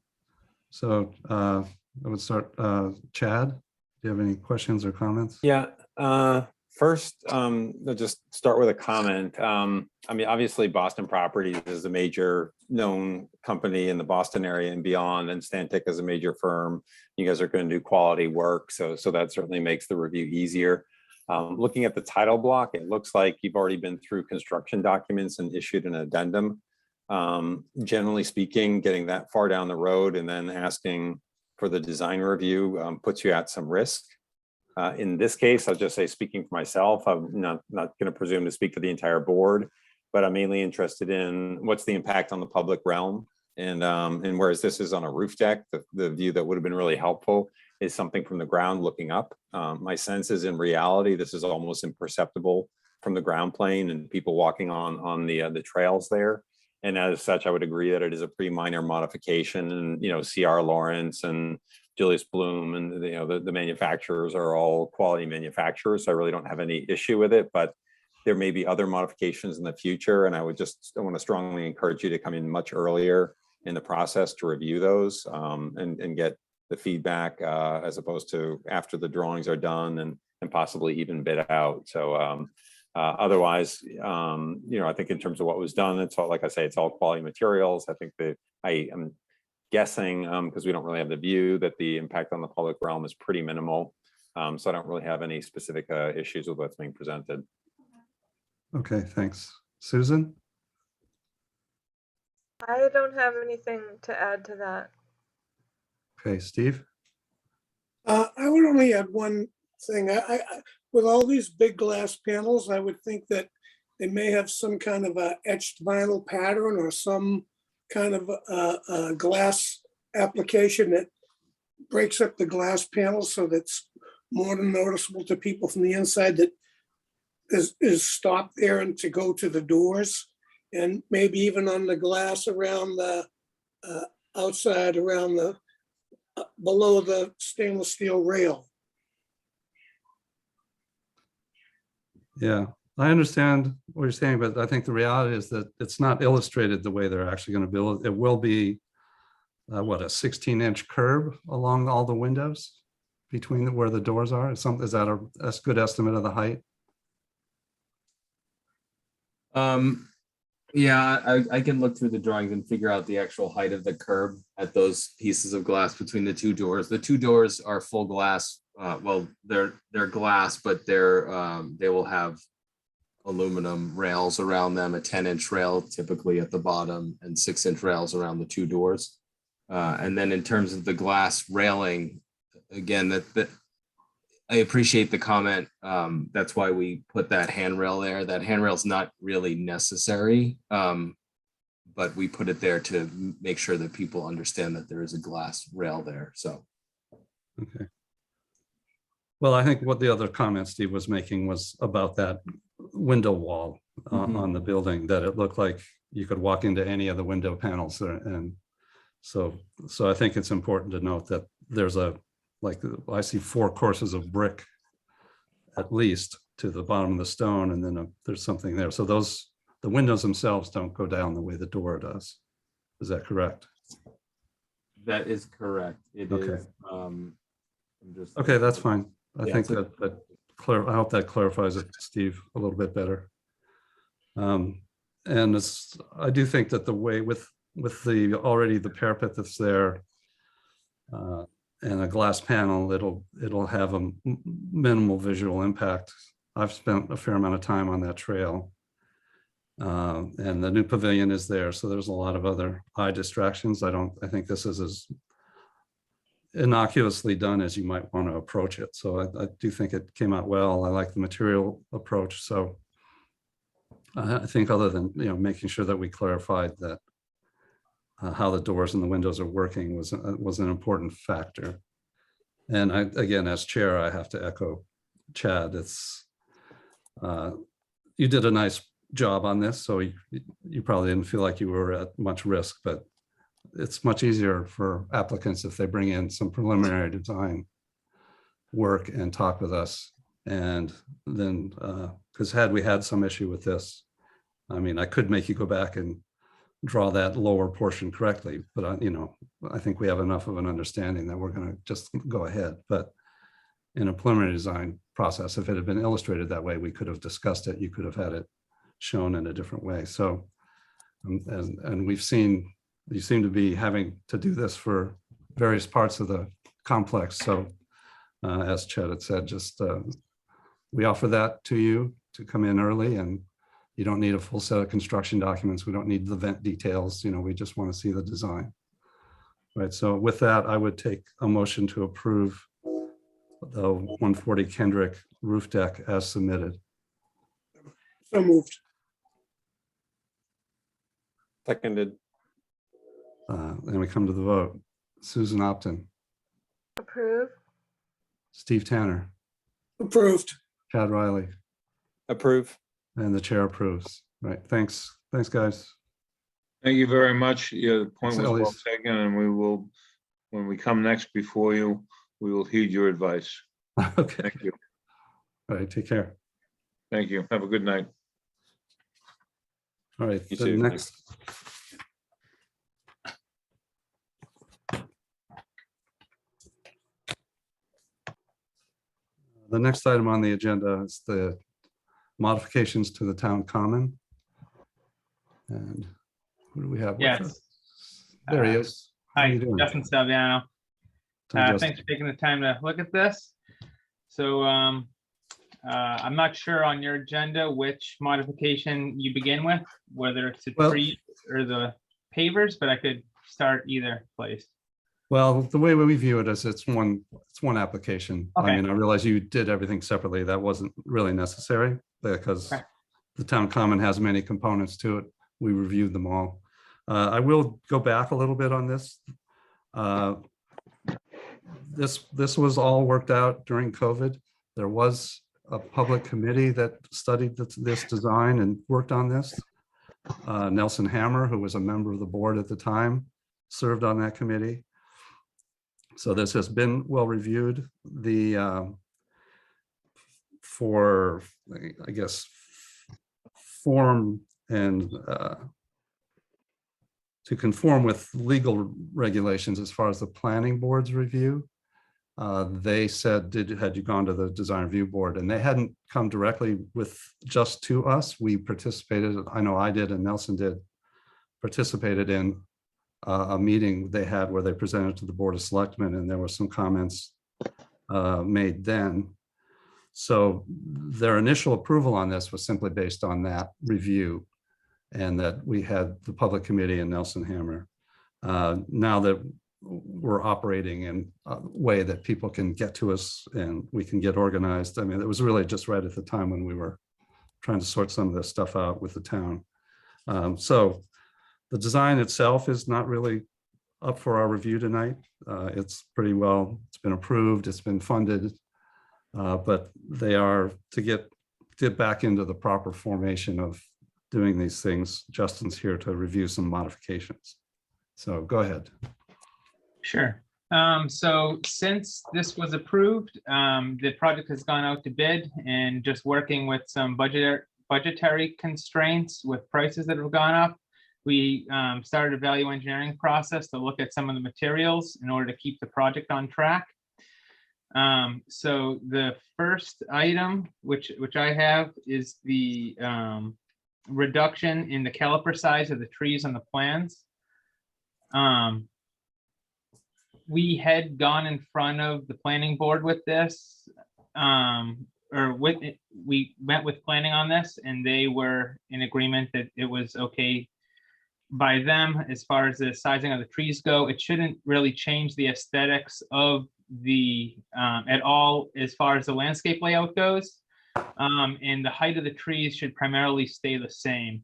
So I would start, Chad, do you have any questions or comments? Yeah, first, I'll just start with a comment. I mean, obviously Boston Properties is a major known company in the Boston area and beyond, and Stantec is a major firm. You guys are going to do quality work, so that certainly makes the review easier. Looking at the title block, it looks like you've already been through construction documents and issued an addendum. Generally speaking, getting that far down the road and then asking for the design review puts you at some risk. In this case, I'll just say, speaking for myself, I'm not going to presume to speak for the entire board, but I'm mainly interested in what's the impact on the public realm. And whereas this is on a roof deck, the view that would have been really helpful is something from the ground looking up. My sense is in reality, this is almost imperceptible from the ground plane and people walking on the trails there. And as such, I would agree that it is a pretty minor modification. And, C.R. Lawrence and Julius Bloom and, the manufacturers are all quality manufacturers. So I really don't have any issue with it, but there may be other modifications in the future. And I want to strongly encourage you to come in much earlier in the process to review those and get the feedback as opposed to after the drawings are done and possibly even bid out. So otherwise, I think in terms of what was done, it's all, like I say, it's all quality materials. I think that I am guessing, because we don't really have the view, that the impact on the public realm is pretty minimal. So I don't really have any specific issues with what's being presented. Okay, thanks. Susan? I don't have anything to add to that. Okay, Steve? I would only add one thing. I with all these big glass panels, I would think that they may have some kind of a etched vinyl pattern or some kind of a glass application that breaks up the glass panels so that's more noticeable to people from the inside that is stopped there and to go to the doors, and maybe even on the glass around the outside around the below the stainless steel rail. Yeah, I understand what you're saying, but I think the reality is that it's not illustrated the way they're actually going to build it. It will be, a 16-inch curb along all the windows between where the doors are? Is that a good estimate of the height? Yeah, I can look through the drawings and figure out the actual height of the curb at those pieces of glass between the 2 doors. The 2 doors are full glass. Well, they're glass, but they will have aluminum rails around them, a 10-inch rail typically at the bottom, and 6-inch rails around the 2 doors. And then in terms of the glass railing, again, that I appreciate the comment. That's why we put that handrail there. That handrail is not really necessary, but we put it there to make sure that people understand that there is a glass rail there. So, okay. Well, I think what the other comment Steve was making was about that window wall on the building, that it looked like you could walk into any of the window panels there. And so I think it's important to note that there's I see 4 courses of brick at least to the bottom of the stone, and then there's something there. So the windows themselves don't go down the way the door does. Is that correct? That is correct. It Okay. is. I'm just. Okay, that's fine. I Yeah, think so- I hope that clarifies it, Steve, a little bit better. And I do think that the way with already the parapet that's there, and a glass panel, it'll have a minimal visual impact. I've spent a fair amount of time on that trail. And the new pavilion is there, so there's a lot of other eye distractions. I think this is as innocuously done as you might want to approach it. So I do think it came out well. I like the material approach. So I think, other than making sure that we clarified that how the doors and the windows are working was an important factor. And again, as chair, I have to echo Chad. It's you did a nice job on this, so you probably didn't feel like you were at much risk, but it's much easier for applicants if they bring in some preliminary design work and talk with us. And then, because had we had some issue with this, I mean, I could make you go back and draw that lower portion correctly, but I think we have enough of an understanding that we're going to just go ahead. But in a preliminary design process, if it had been illustrated that way, we could have discussed it. You could have had it shown in a different way. So, and we've seen, you seem to be having to do this for various parts of the complex. So as Chet had said, just we offer that to you to come in early, and you don't need a full set of construction documents. We don't need the vent details. We just want to see the design. Right. So with that, I would take a motion to approve the 140 Kendrick roof deck as submitted. So moved. Seconded. Then we come to the vote. Susan Opton, Approve. Steve Tanner, Approved. Chad Riley, Approve. and the chair approves. Right. Thanks, guys. Thank you very much. Your point Thanks, was well Elise. taken, and we will, when we come next before you, we will heed your advice. Okay. Thank you. All right. Take care. Thank you. Have a good night. All right. You The too. next. The next item on the agenda is the modifications to the town common. And who do we have? with Yes. us? There he is. How Hi, you doing? Justin Salviano. Hi, Justin. Thanks for taking the time to look at this. So I'm not sure on your agenda which modification you begin with, whether it's the Well- tree or the pavers, but I could start either place. Well, the way we view it is it's one application. I Okay. mean, I realize you did everything separately. That wasn't really necessary because Okay. the town common has many components to it. We reviewed them all. I will go back a little bit on this. This was all worked out during COVID. There was a public committee that studied this design and worked on this. Nelson Hammer, who was a member of the board at the time, served on that committee. So this has been well reviewed. For, I guess, form and to conform with legal regulations as far as the planning board's review. They said, had you gone to the design review board? And they hadn't come directly with just to us. We participated, I know I did and Nelson did, participated in a meeting they had where they presented to the Board of Selectmen, and there were some comments made then. So their initial approval on this was simply based on that review, and that we had the public committee and Nelson Hammer. Now that we're operating in a way that people can get to us and we can get organized, I mean, it was really just right at the time when we were trying to sort some of this stuff out with the town. So the design itself is not really up for our review tonight. It's pretty well, it's been approved, it's been funded, but they are to get back into the proper formation of doing these things. Justin's here to review some modifications. So go ahead. Sure. So since this was approved, the project has gone out to bid, and just working with some budgetary constraints with prices that have gone up, we started a value engineering process to look at some of the materials in order to keep the project on track. So the first item, which I have, is the reduction in the caliper size of the trees on the plans. We had gone in front of the planning board with this, we met with planning on this, and they were in agreement that it was okay by them as far as the sizing of the trees go. It shouldn't really change the aesthetics of the at all as far as the landscape layout goes. And the height of the trees should primarily stay the same.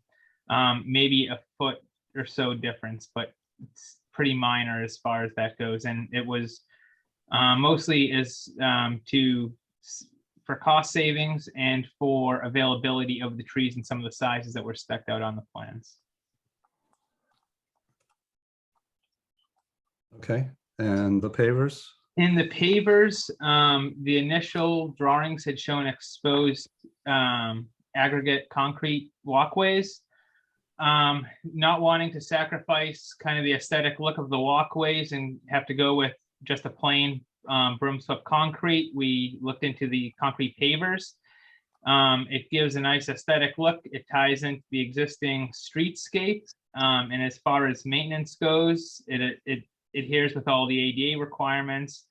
Maybe a foot or so difference, but it's pretty minor as far as that goes. And it was mostly for cost savings and for availability of the trees and some of the sizes that were spec'd out on the plans. Okay, and the pavers? In the pavers, the initial drawings had shown exposed aggregate concrete walkways. Not wanting to sacrifice kind of the aesthetic look of the walkways and have to go with just a plain broom swept concrete, we looked into the concrete pavers. It gives a nice aesthetic look. It ties into the existing streetscape. And as far as maintenance goes, it adheres with all the ADA requirements,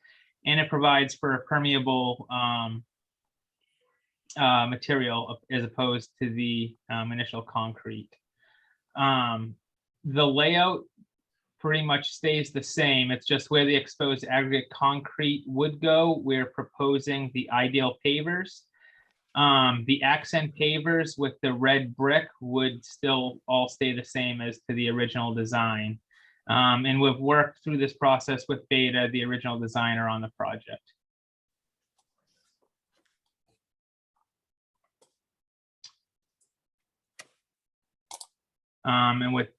and it provides for a permeable material as opposed to the initial concrete. The layout pretty much stays the same. It's just where the exposed aggregate concrete would go. We're proposing the ideal pavers. The accent pavers with the red brick would still all stay the same as to the original design. And we've worked through this process with Beta, the original designer on the project. And with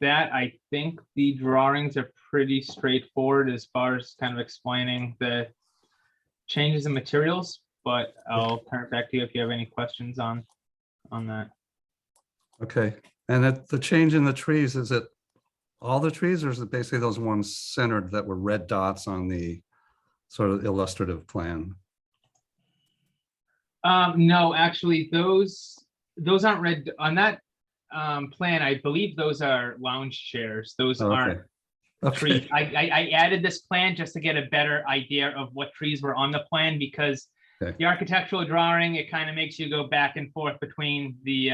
that, I think the drawings are pretty straightforward as far as kind of explaining the changes in materials, but I'll turn it back to you if you have any questions on that. Okay, and the change in the trees, is it all the trees, or is it basically those ones centered that were red dots on the sort of illustrative plan? No, actually, those aren't red on that plan. I believe those are lounge chairs. Those aren't trees. I added this plan just to get a better idea of what trees were on the plan, because the architectural drawing, it kind of makes you go back and forth between the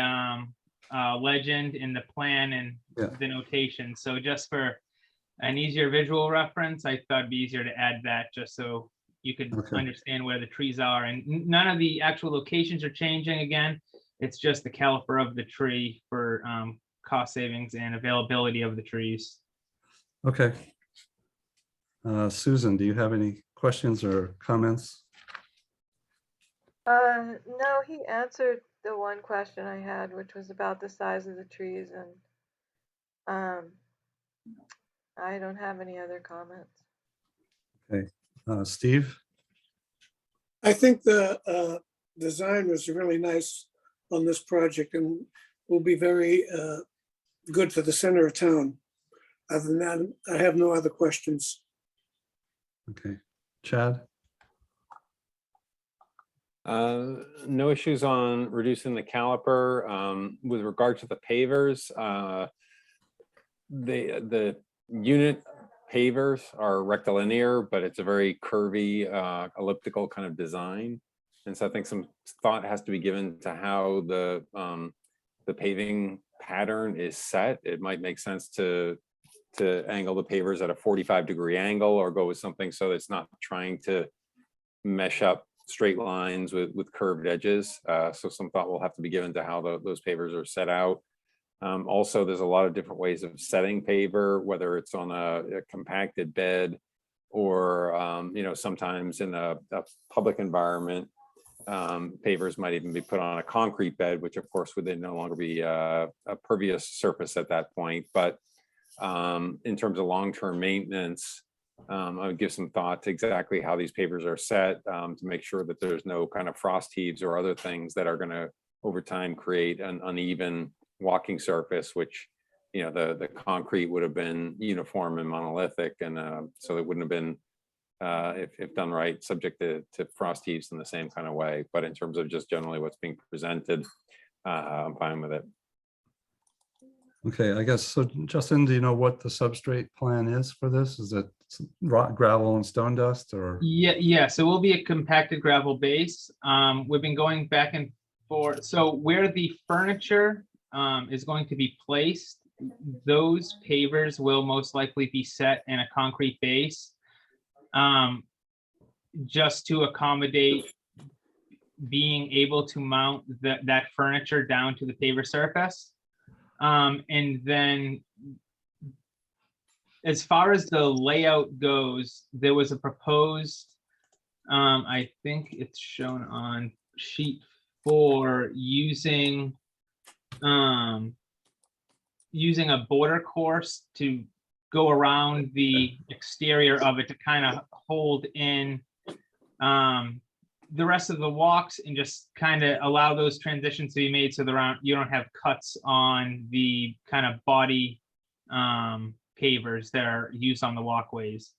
legend and the plan and the notation. So just for an easier visual reference, I thought it'd be easier to add that just so you could understand where the trees are. And none of the actual locations are changing again. It's just the caliper of the tree for cost savings and availability of the trees. Okay. Susan, do you have any questions or comments? No, he answered the one question I had, which was about the size of the trees, and I don't have any other comments. Okay, Steve? I think the design was really nice on this project and will be very good for the center of town. Other than that, I have no other questions. Okay, Chad? No issues on reducing the caliper. With regard to the pavers, the unit pavers are rectilinear, but it's a very curvy, elliptical kind of design. And so I think some thought has to be given to how the paving pattern is set. It might make sense to angle the pavers at a 45-degree angle, or go with something so it's not trying to mesh up straight lines with curved edges. So some thought will have to be given to how those pavers are set out. Also, there's a lot of different ways of setting paver, whether it's on a compacted bed or sometimes in a public environment. Pavers might even be put on a concrete bed, which of course would then no longer be a pervious surface at that point. But in terms of long-term maintenance, I would give some thought to exactly how these pavers are set to make sure that there's no kind of frost heaves or other things that are going to over time create an uneven walking surface, which, you know, the concrete would have been uniform and monolithic, and so it wouldn't have been, if done right, subject to frost heaves in the same kind of way. But in terms of just generally what's being presented, I'm fine with it. Okay, I guess, so Justin, do you know what the substrate plan is for this? Is it rock, gravel and stone dust, or? Yeah, so we'll be a compacted gravel base. We've been going back and forth. So where the furniture is going to be placed, those pavers will most likely be set in a concrete base, just to accommodate being able to mount that furniture down to the paver surface. And then as far as the layout goes, there was a proposed, I think it's shown on sheet 4, using a border course to go around the exterior of it to kind of hold in the rest of the walks and just kind of allow those transitions to be made so you don't have cuts on the kind of body pavers that are used on the walkways.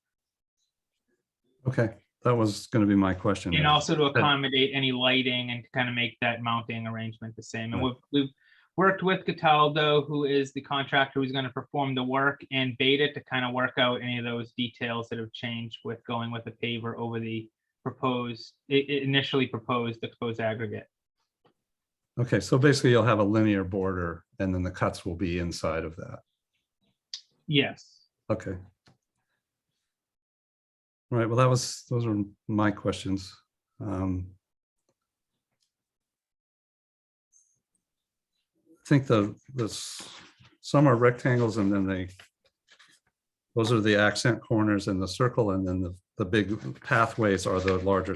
Okay, that was going to be my question. And also to accommodate any lighting and kind of make that mounting arrangement the same. And we've worked with Cataldo, who is the contractor who's going to perform the work, and Beta to kind of work out any of those details that have changed with going with the paver over the initially proposed exposed aggregate. Okay, so basically you'll have a linear border and then the cuts will be inside of that. Yes. Okay. All right, well, those are my questions. I think some are rectangles, and then those are the accent corners in the circle, and then the big pathways are the larger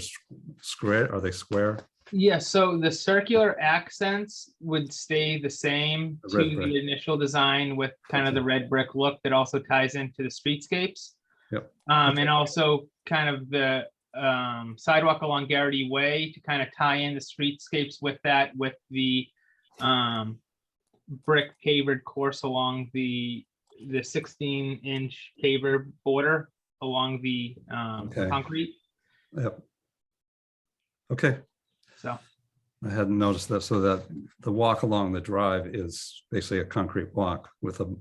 square. Are they square? Yeah, so the circular accents would stay the same The to red brick. the initial design, with kind of the red brick look that also ties into the streetscapes. Yep. And also kind of the sidewalk along Garrity Way to kind of tie in the streetscapes with that, with the brick pavered course along the 16-inch paver border along the Okay. concrete. Yep. Okay. So I hadn't noticed that. So that the walk along the drive is basically a concrete walk with a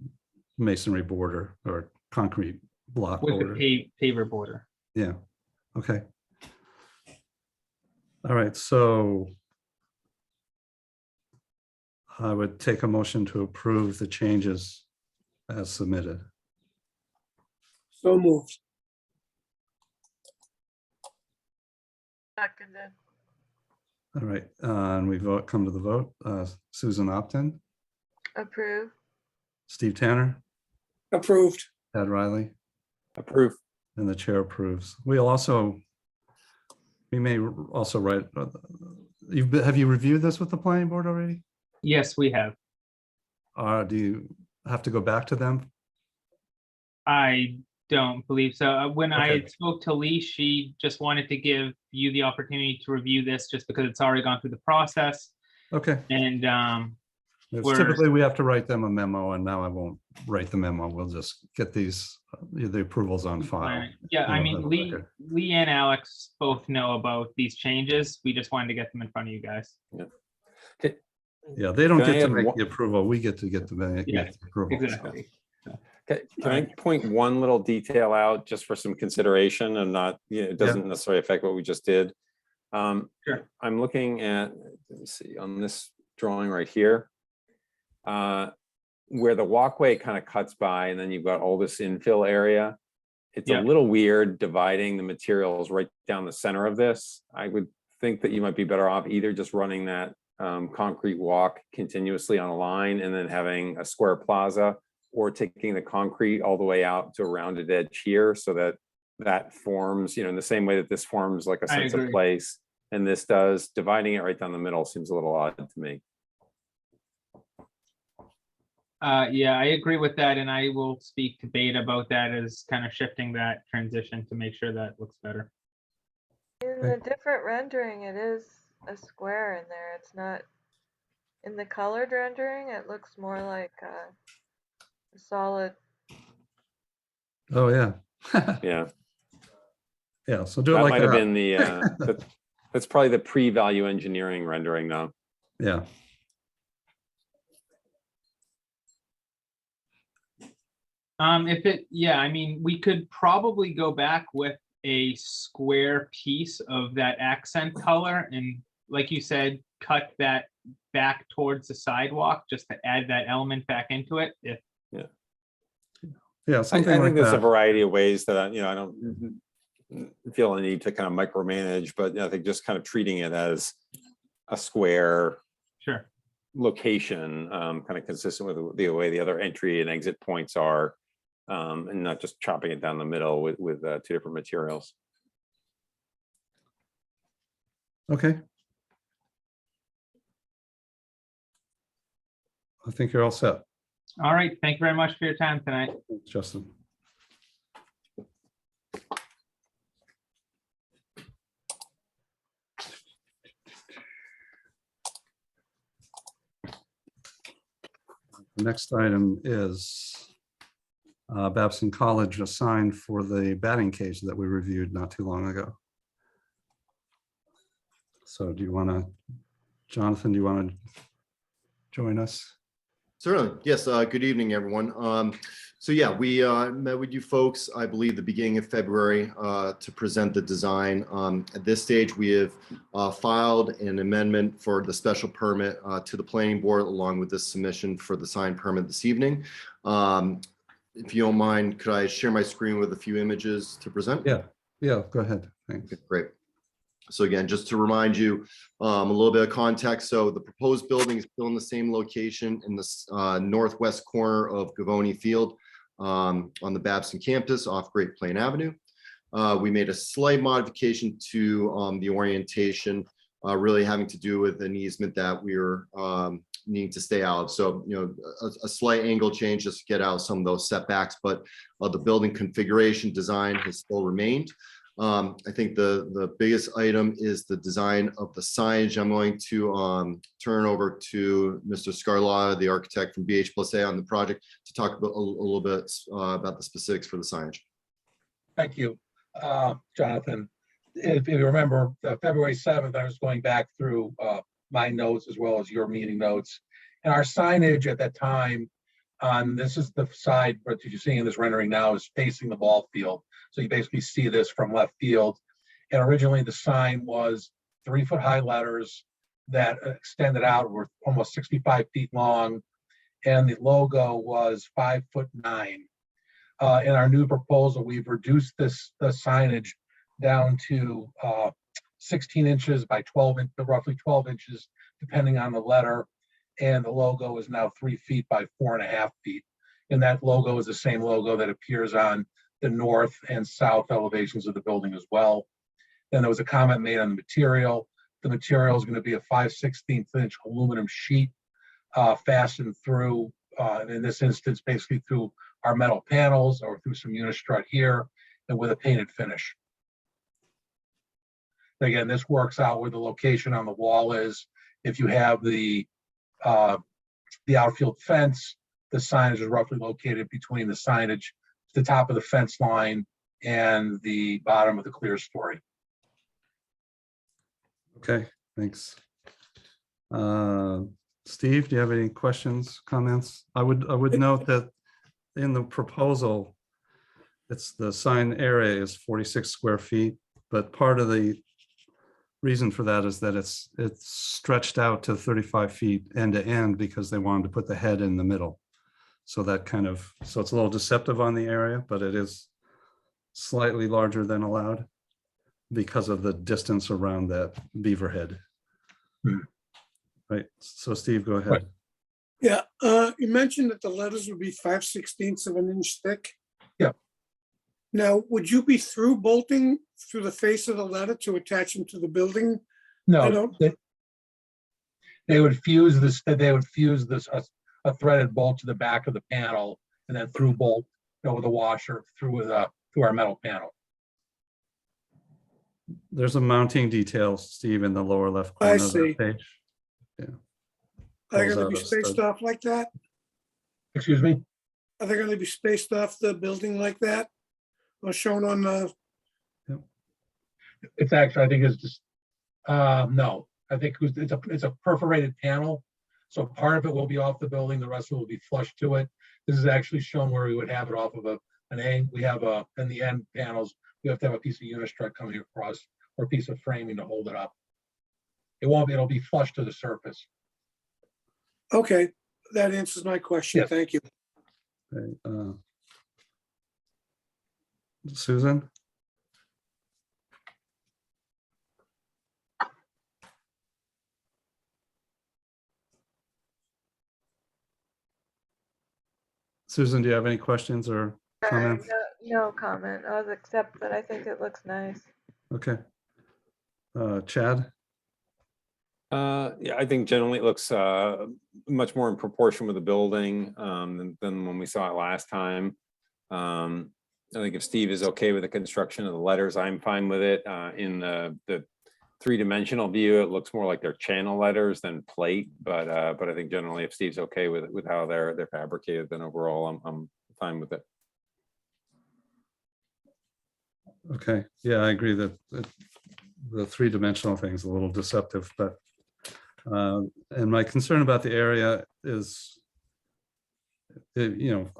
masonry border or concrete block with border. the paver border. Yeah. Okay. All right. So I would take a motion to approve the changes as submitted. So moved. Seconded. All right. And we come to the vote. Susan Opton, Approve. Steve Tanner, Approved. Ed Riley, Approve. and the chair approves. We may also write, have you reviewed this with the planning board already? Yes, we have. Do you have to go back to them? I don't believe so. When I Okay. spoke to Lee, she just wanted to give you the opportunity to review this just because it's already gone through the process. Okay. And Typically we have to write them a memo, and now I won't write the memo. We'll just get these, the approvals on file. yeah, I on mean, the Lee record. and Alex both know about these changes. We just wanted to get them in front of you guys. Yeah, they don't Can I get to add make one- the approval. We get to make Yeah, the approval. Exactly. Can I point one little detail out just for some consideration and not, it doesn't necessarily affect what we just did? Sure. I'm looking at, let me see, on this drawing right here, where the walkway kind of cuts by and then you've got all this infill area. It's a little weird dividing the materials right down the center of this. I would think that you might be better off either just running that concrete walk continuously on a line and then having a square plaza, or taking the concrete all the way out to a rounded edge here, so that forms, in the same way that this forms like a I sense of agree. place, and this does. Dividing it right down the middle seems a little odd to me. Yeah, I agree with that, and I will speak to Beta about that as kind of shifting that transition to make sure that looks better. In the different rendering, it is a square in there. It's not, in the colored rendering, it looks more like a solid. Oh, yeah. Yeah, Yeah, so do it that like might have that. been the, that's probably the pre-value engineering rendering now. Yeah. Yeah, I mean, we could probably go back with a square piece of that accent color and, like you said, cut that back towards the sidewalk just to add that element back into it. If Yeah, I something think like there's a that. variety of ways that, I don't feel a need to kind of micromanage, but I think just kind of treating it as a square sure. location, kind of consistent with the way the other entry and exit points are, and not just chopping it down the middle with two different materials. Okay. I think you're all set, All right, thank you very much for your time tonight. Justin. The next item is Babson College, a sign for the batting cage that we reviewed not too long ago. So do you want to, Jonathan, do you want to join us? Certainly. Yes. Good evening, everyone. So yeah, we met with you folks, I believe, the beginning of February to present the design. At this stage, we have filed an amendment for the special permit to the planning board, along with this submission for the sign permit this evening. If you don't mind, could I share my screen with a few images to present? Yeah, go ahead. Thanks. Okay, great. So again, just to remind you a little bit of context. So the proposed building is still in the same location in the northwest corner of Gavoni Field on the Babson campus off Great Plain Avenue. We made a slight modification to the orientation, really having to do with an easement that we were needing to stay out of. So, a slight angle change just to get out some of those setbacks, but the building configuration design has still remained. I think the biggest item is the design of the signage. I'm going to turn over to Mr. Scarlotta, the architect from BH+A on the project, to talk about a little bit about the specifics for the signage. Thank you, Jonathan. If you remember, February 7th, I was going back through my notes as well as your meeting notes. And our signage at that time, this is the side, what you're seeing in this rendering now is facing the ball field. So you basically see this from left field. And originally the sign was 3-foot high letters that extended out, were almost 65 feet long. And the logo was 5'9". In our new proposal, we've reduced the signage down to 16 inches by 12, roughly 12 inches, depending on the letter. And the logo is now 3 feet by 4.5 feet. And that logo is the same logo that appears on the north and south elevations of the building as well. Then there was a comment made on the material. The material is going to be a 5/16 inch aluminum sheet fastened through, in this instance, basically through our metal panels or through some unistrut here, and with a painted finish. Again, this works out where the location on the wall is. If you have the outfield fence, the signage is roughly located between the signage, the top of the fence line, and the bottom of the clear story. Okay, thanks. Steve, do you have any questions, comments? I would note that in the proposal, it's the sign area is 46 square feet, but part of the reason for that is that it's stretched out to 35 feet end to end because they wanted to put the head in the middle. So that so it's a little deceptive on the area, but it is slightly larger than allowed because of the distance around that beaver head. Right. So Steve, go ahead. Right. Yeah, you mentioned that the letters would be 5/16 of an inch thick. Yeah. Now, would you be through bolting through the face of the letter to attach them to the building? I No, don't- they would fuse this. They would fuse this a a threaded bolt to the back of the panel and then through bolt, with a washer through our metal panel. There's a mounting detail, Steve, in the lower left I corner of see. that page. Are they Pulls gonna out be a spaced stud. off like that? Excuse me? Are they gonna be spaced off the building like that? Or shown on the, It's actually, I think it's just, no, I think it's a perforated panel. So part of it will be off the building, the rest of it will be flush to it. This is actually shown where we would have it off of an angle. We have in the end panels, we have to have a piece of unistrut coming across or a piece of framing to hold it up. It won't be, it'll be flush to the surface. okay, that answers my question. Yes. Thank you. Okay, Susan? Susan, do you have any questions or comments? No comment, except that I think it looks nice. Okay. Chad? Yeah, I think generally it looks much more in proportion with the building than when we saw it last time. I think if Steve is okay with the construction of the letters, I'm fine with it. In the three-dimensional view, it looks more like they're channel letters than plate, but I think generally if Steve's okay with how they're fabricated, then overall I'm fine with it. Okay, yeah, I agree that the three-dimensional thing is a little deceptive, but and my concern about the area is, you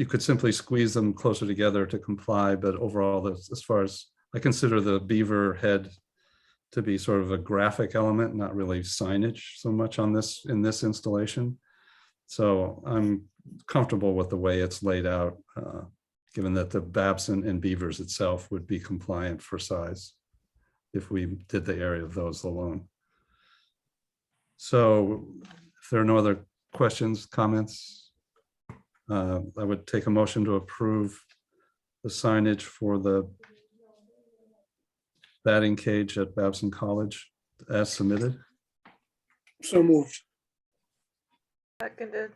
could simply squeeze them closer together to comply, but overall, as far as I consider the beaver head to be sort of a graphic element, not really signage so much in this installation. So I'm comfortable with the way it's laid out, given that the Babson and Beavers itself would be compliant for size if we did the area of those alone. So if there are no other questions, comments, I would take a motion to approve the signage for the batting cage at Babson College as submitted. So moved. Seconded.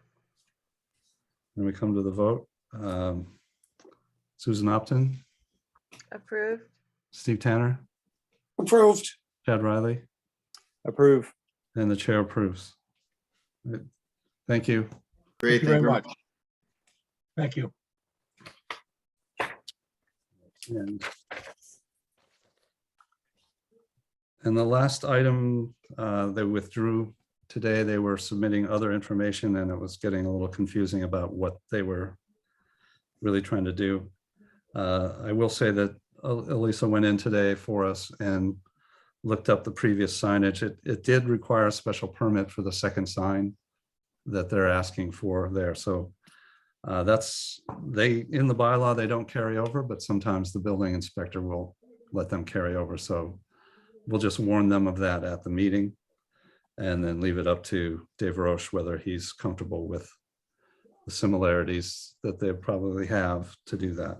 And we come to the vote. Susan Opton, Approved. Steve Tanner, Approved. Chad Riley, Approve. and the chair approves. Right. Thank you. Great, Thank you very much. Thank you. And the last item they withdrew today, they were submitting other information and it was getting a little confusing about what they were really trying to do. I will say that Elisa went in today for us and looked up the previous signage. It did require a special permit for the second sign that they're asking for there. So in the bylaw, they don't carry over, but sometimes the building inspector will let them carry over. So we'll just warn them of that at the meeting and then leave it up to Dave Roche whether he's comfortable with the similarities that they probably have to do that.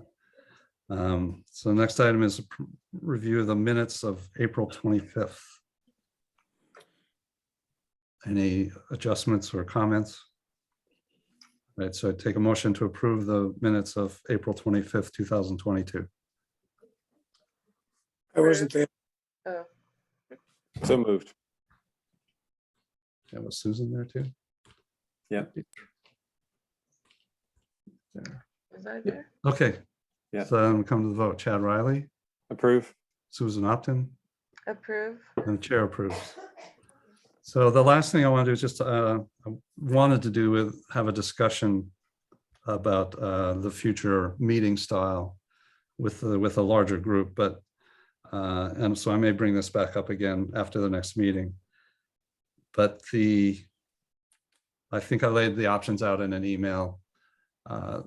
So the next item is a review of the minutes of April 25th. Any adjustments or comments? All right, so I take a motion to approve the minutes of April 25th, 2022. I wasn't there. Oh, So moved. Yeah, was Susan there too? Yeah. was I there? Okay. Yeah. So then we come to the vote. Chad Riley, Approve. Susan Opton, Approve. and the chair approves. So the last thing I want to do is just I wanted to do with have a discussion about the future meeting style with a larger group, but and so I may bring this back up again after the next meeting. But I think I laid the options out in an email.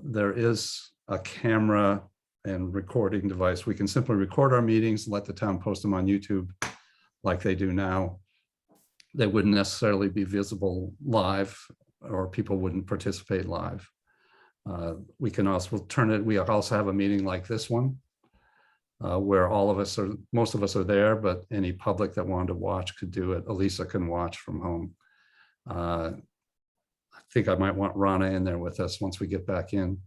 There is a camera and recording device. We can simply record our meetings and let the town post them on YouTube like they do now. They wouldn't necessarily be visible live or people wouldn't participate live. We can also turn it, we also have a meeting like this one where most of us are there, but any public that wanted to watch could do it. Elisa can watch from home. I think I might want Rana in there with us once we get back in.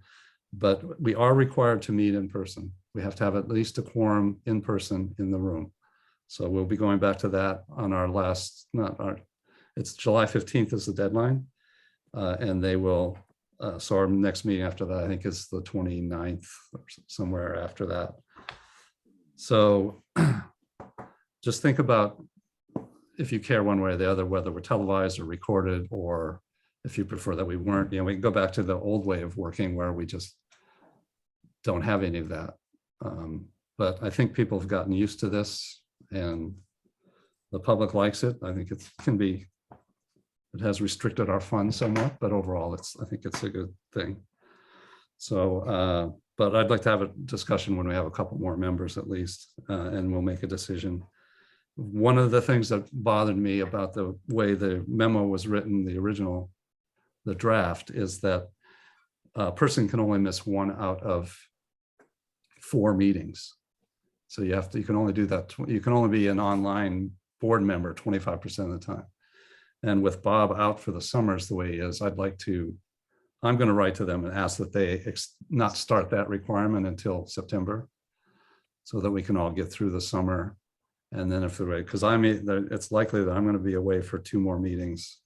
But we are required to meet in person. We have to have at least a quorum in person in the room. So we'll be going back to that on our last, it's July 15th is the deadline. And they will, so our next meeting after that, I think is the 29th or somewhere after that. So just think about, if you care one way or the other, whether we're televised or recorded, or if you prefer that we weren't, we can go back to the old way of working where we just don't have any of that. But I think people have gotten used to this and the public likes it. I think it has restricted our fun somewhat, but overall I think it's a good thing. So, but I'd like to have a discussion when we have a couple more members at least, and we'll make a decision. One of the things that bothered me about the way the memo was written, the draft, is that a person can only miss 1 out of 4 meetings. So you can only do that. You can only be an online board member 25% of the time. And with Bob out for the summers the way he is, I'm going to write to them and ask that they not start that requirement until September, so that we can all get through the summer. And then if because it's likely that I'm going to be away for 2 more meetings.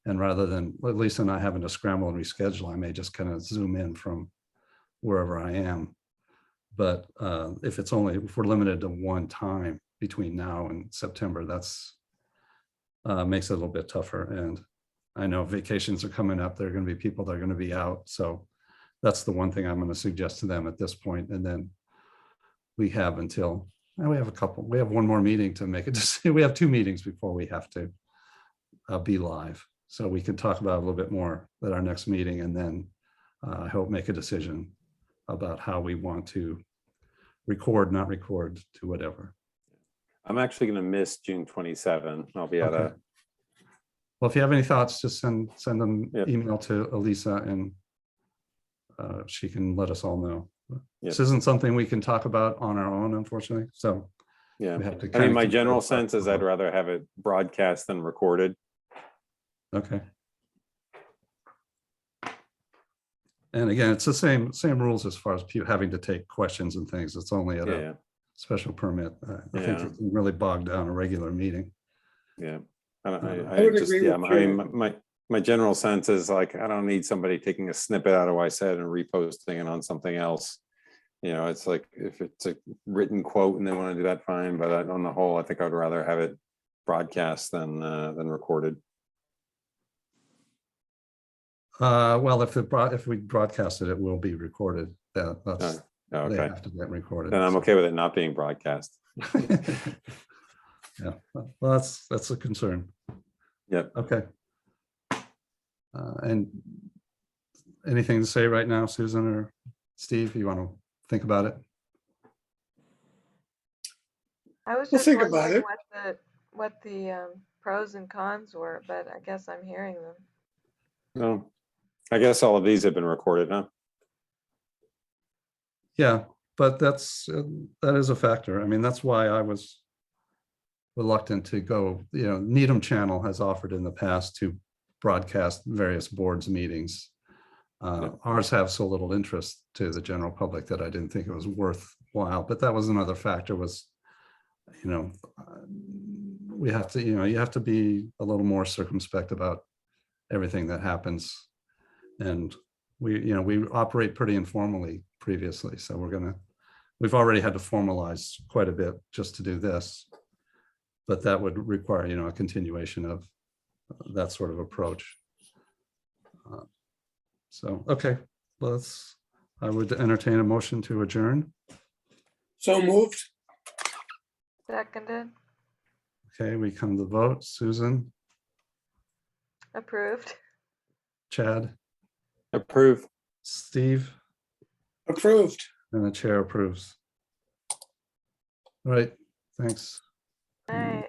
And rather than Lisa and I having to scramble and reschedule, I may just kind of zoom in from wherever I am. But if we're limited to 1 time between now and September, that's makes it a little bit tougher. And I know vacations are coming up. There are going to be people that are going to be out. So that's the one thing I'm going to suggest to them at this point. And then we have until, we have 1 more meeting to make a decision. We have 2 meetings before we have to be live. So we can talk about it a little bit more at our next meeting, and then I hope make a decision about how we want to record, not record, to whatever. I'm actually going to miss June 27. I'll be at Okay. Well, if you have any thoughts, just send them Yep. email to Elisa, and she can let us all know. Yep. This isn't something we can talk about on our own, unfortunately. So Yeah, we have to I kind mean, of my keep general it- sense is I'd rather have it broadcast than recorded. Okay. And again, it's the same rules as far as people having to take questions and things. It's only at a Yeah, special permit. I think Yeah. it can really bog down a regular meeting. yeah. I would agree Yeah, with I you. mean, my general sense is like, I don't need somebody taking a snippet out of what I said and reposting it on something else. It's like, if it's a written quote and they want to do that, fine. But on the whole, I think I'd rather have it broadcast than recorded. Well, if we broadcast it, it will be recorded. That's Oh, they okay, have to get recorded. then I'm okay with it not being broadcast. Yeah, well, that's a concern. Yep. Okay. And anything to say right now, Susan or Steve? You want to think about it? I was We'll just think about wondering it. what the pros and cons were, but I guess I'm hearing them. No, I guess all of these have been recorded, huh? Yeah, but that is a factor. I mean, that's why I was reluctant to go. Needham Channel has offered in the past to broadcast various boards meetings. Ours have so little interest to the general public that I didn't think it was worthwhile. But that was another factor, was, we have to, you have to be a little more circumspect about everything that happens. And we operate pretty informally previously. So we've already had to formalize quite a bit just to do this. But that would require, a continuation of that sort of approach. So, okay, I would entertain a motion to adjourn. So moved. Seconded, Okay, we come to vote. Susan, approved. Chad, Approve. Steve, Approved. and the chair approves. All right, thanks. Night.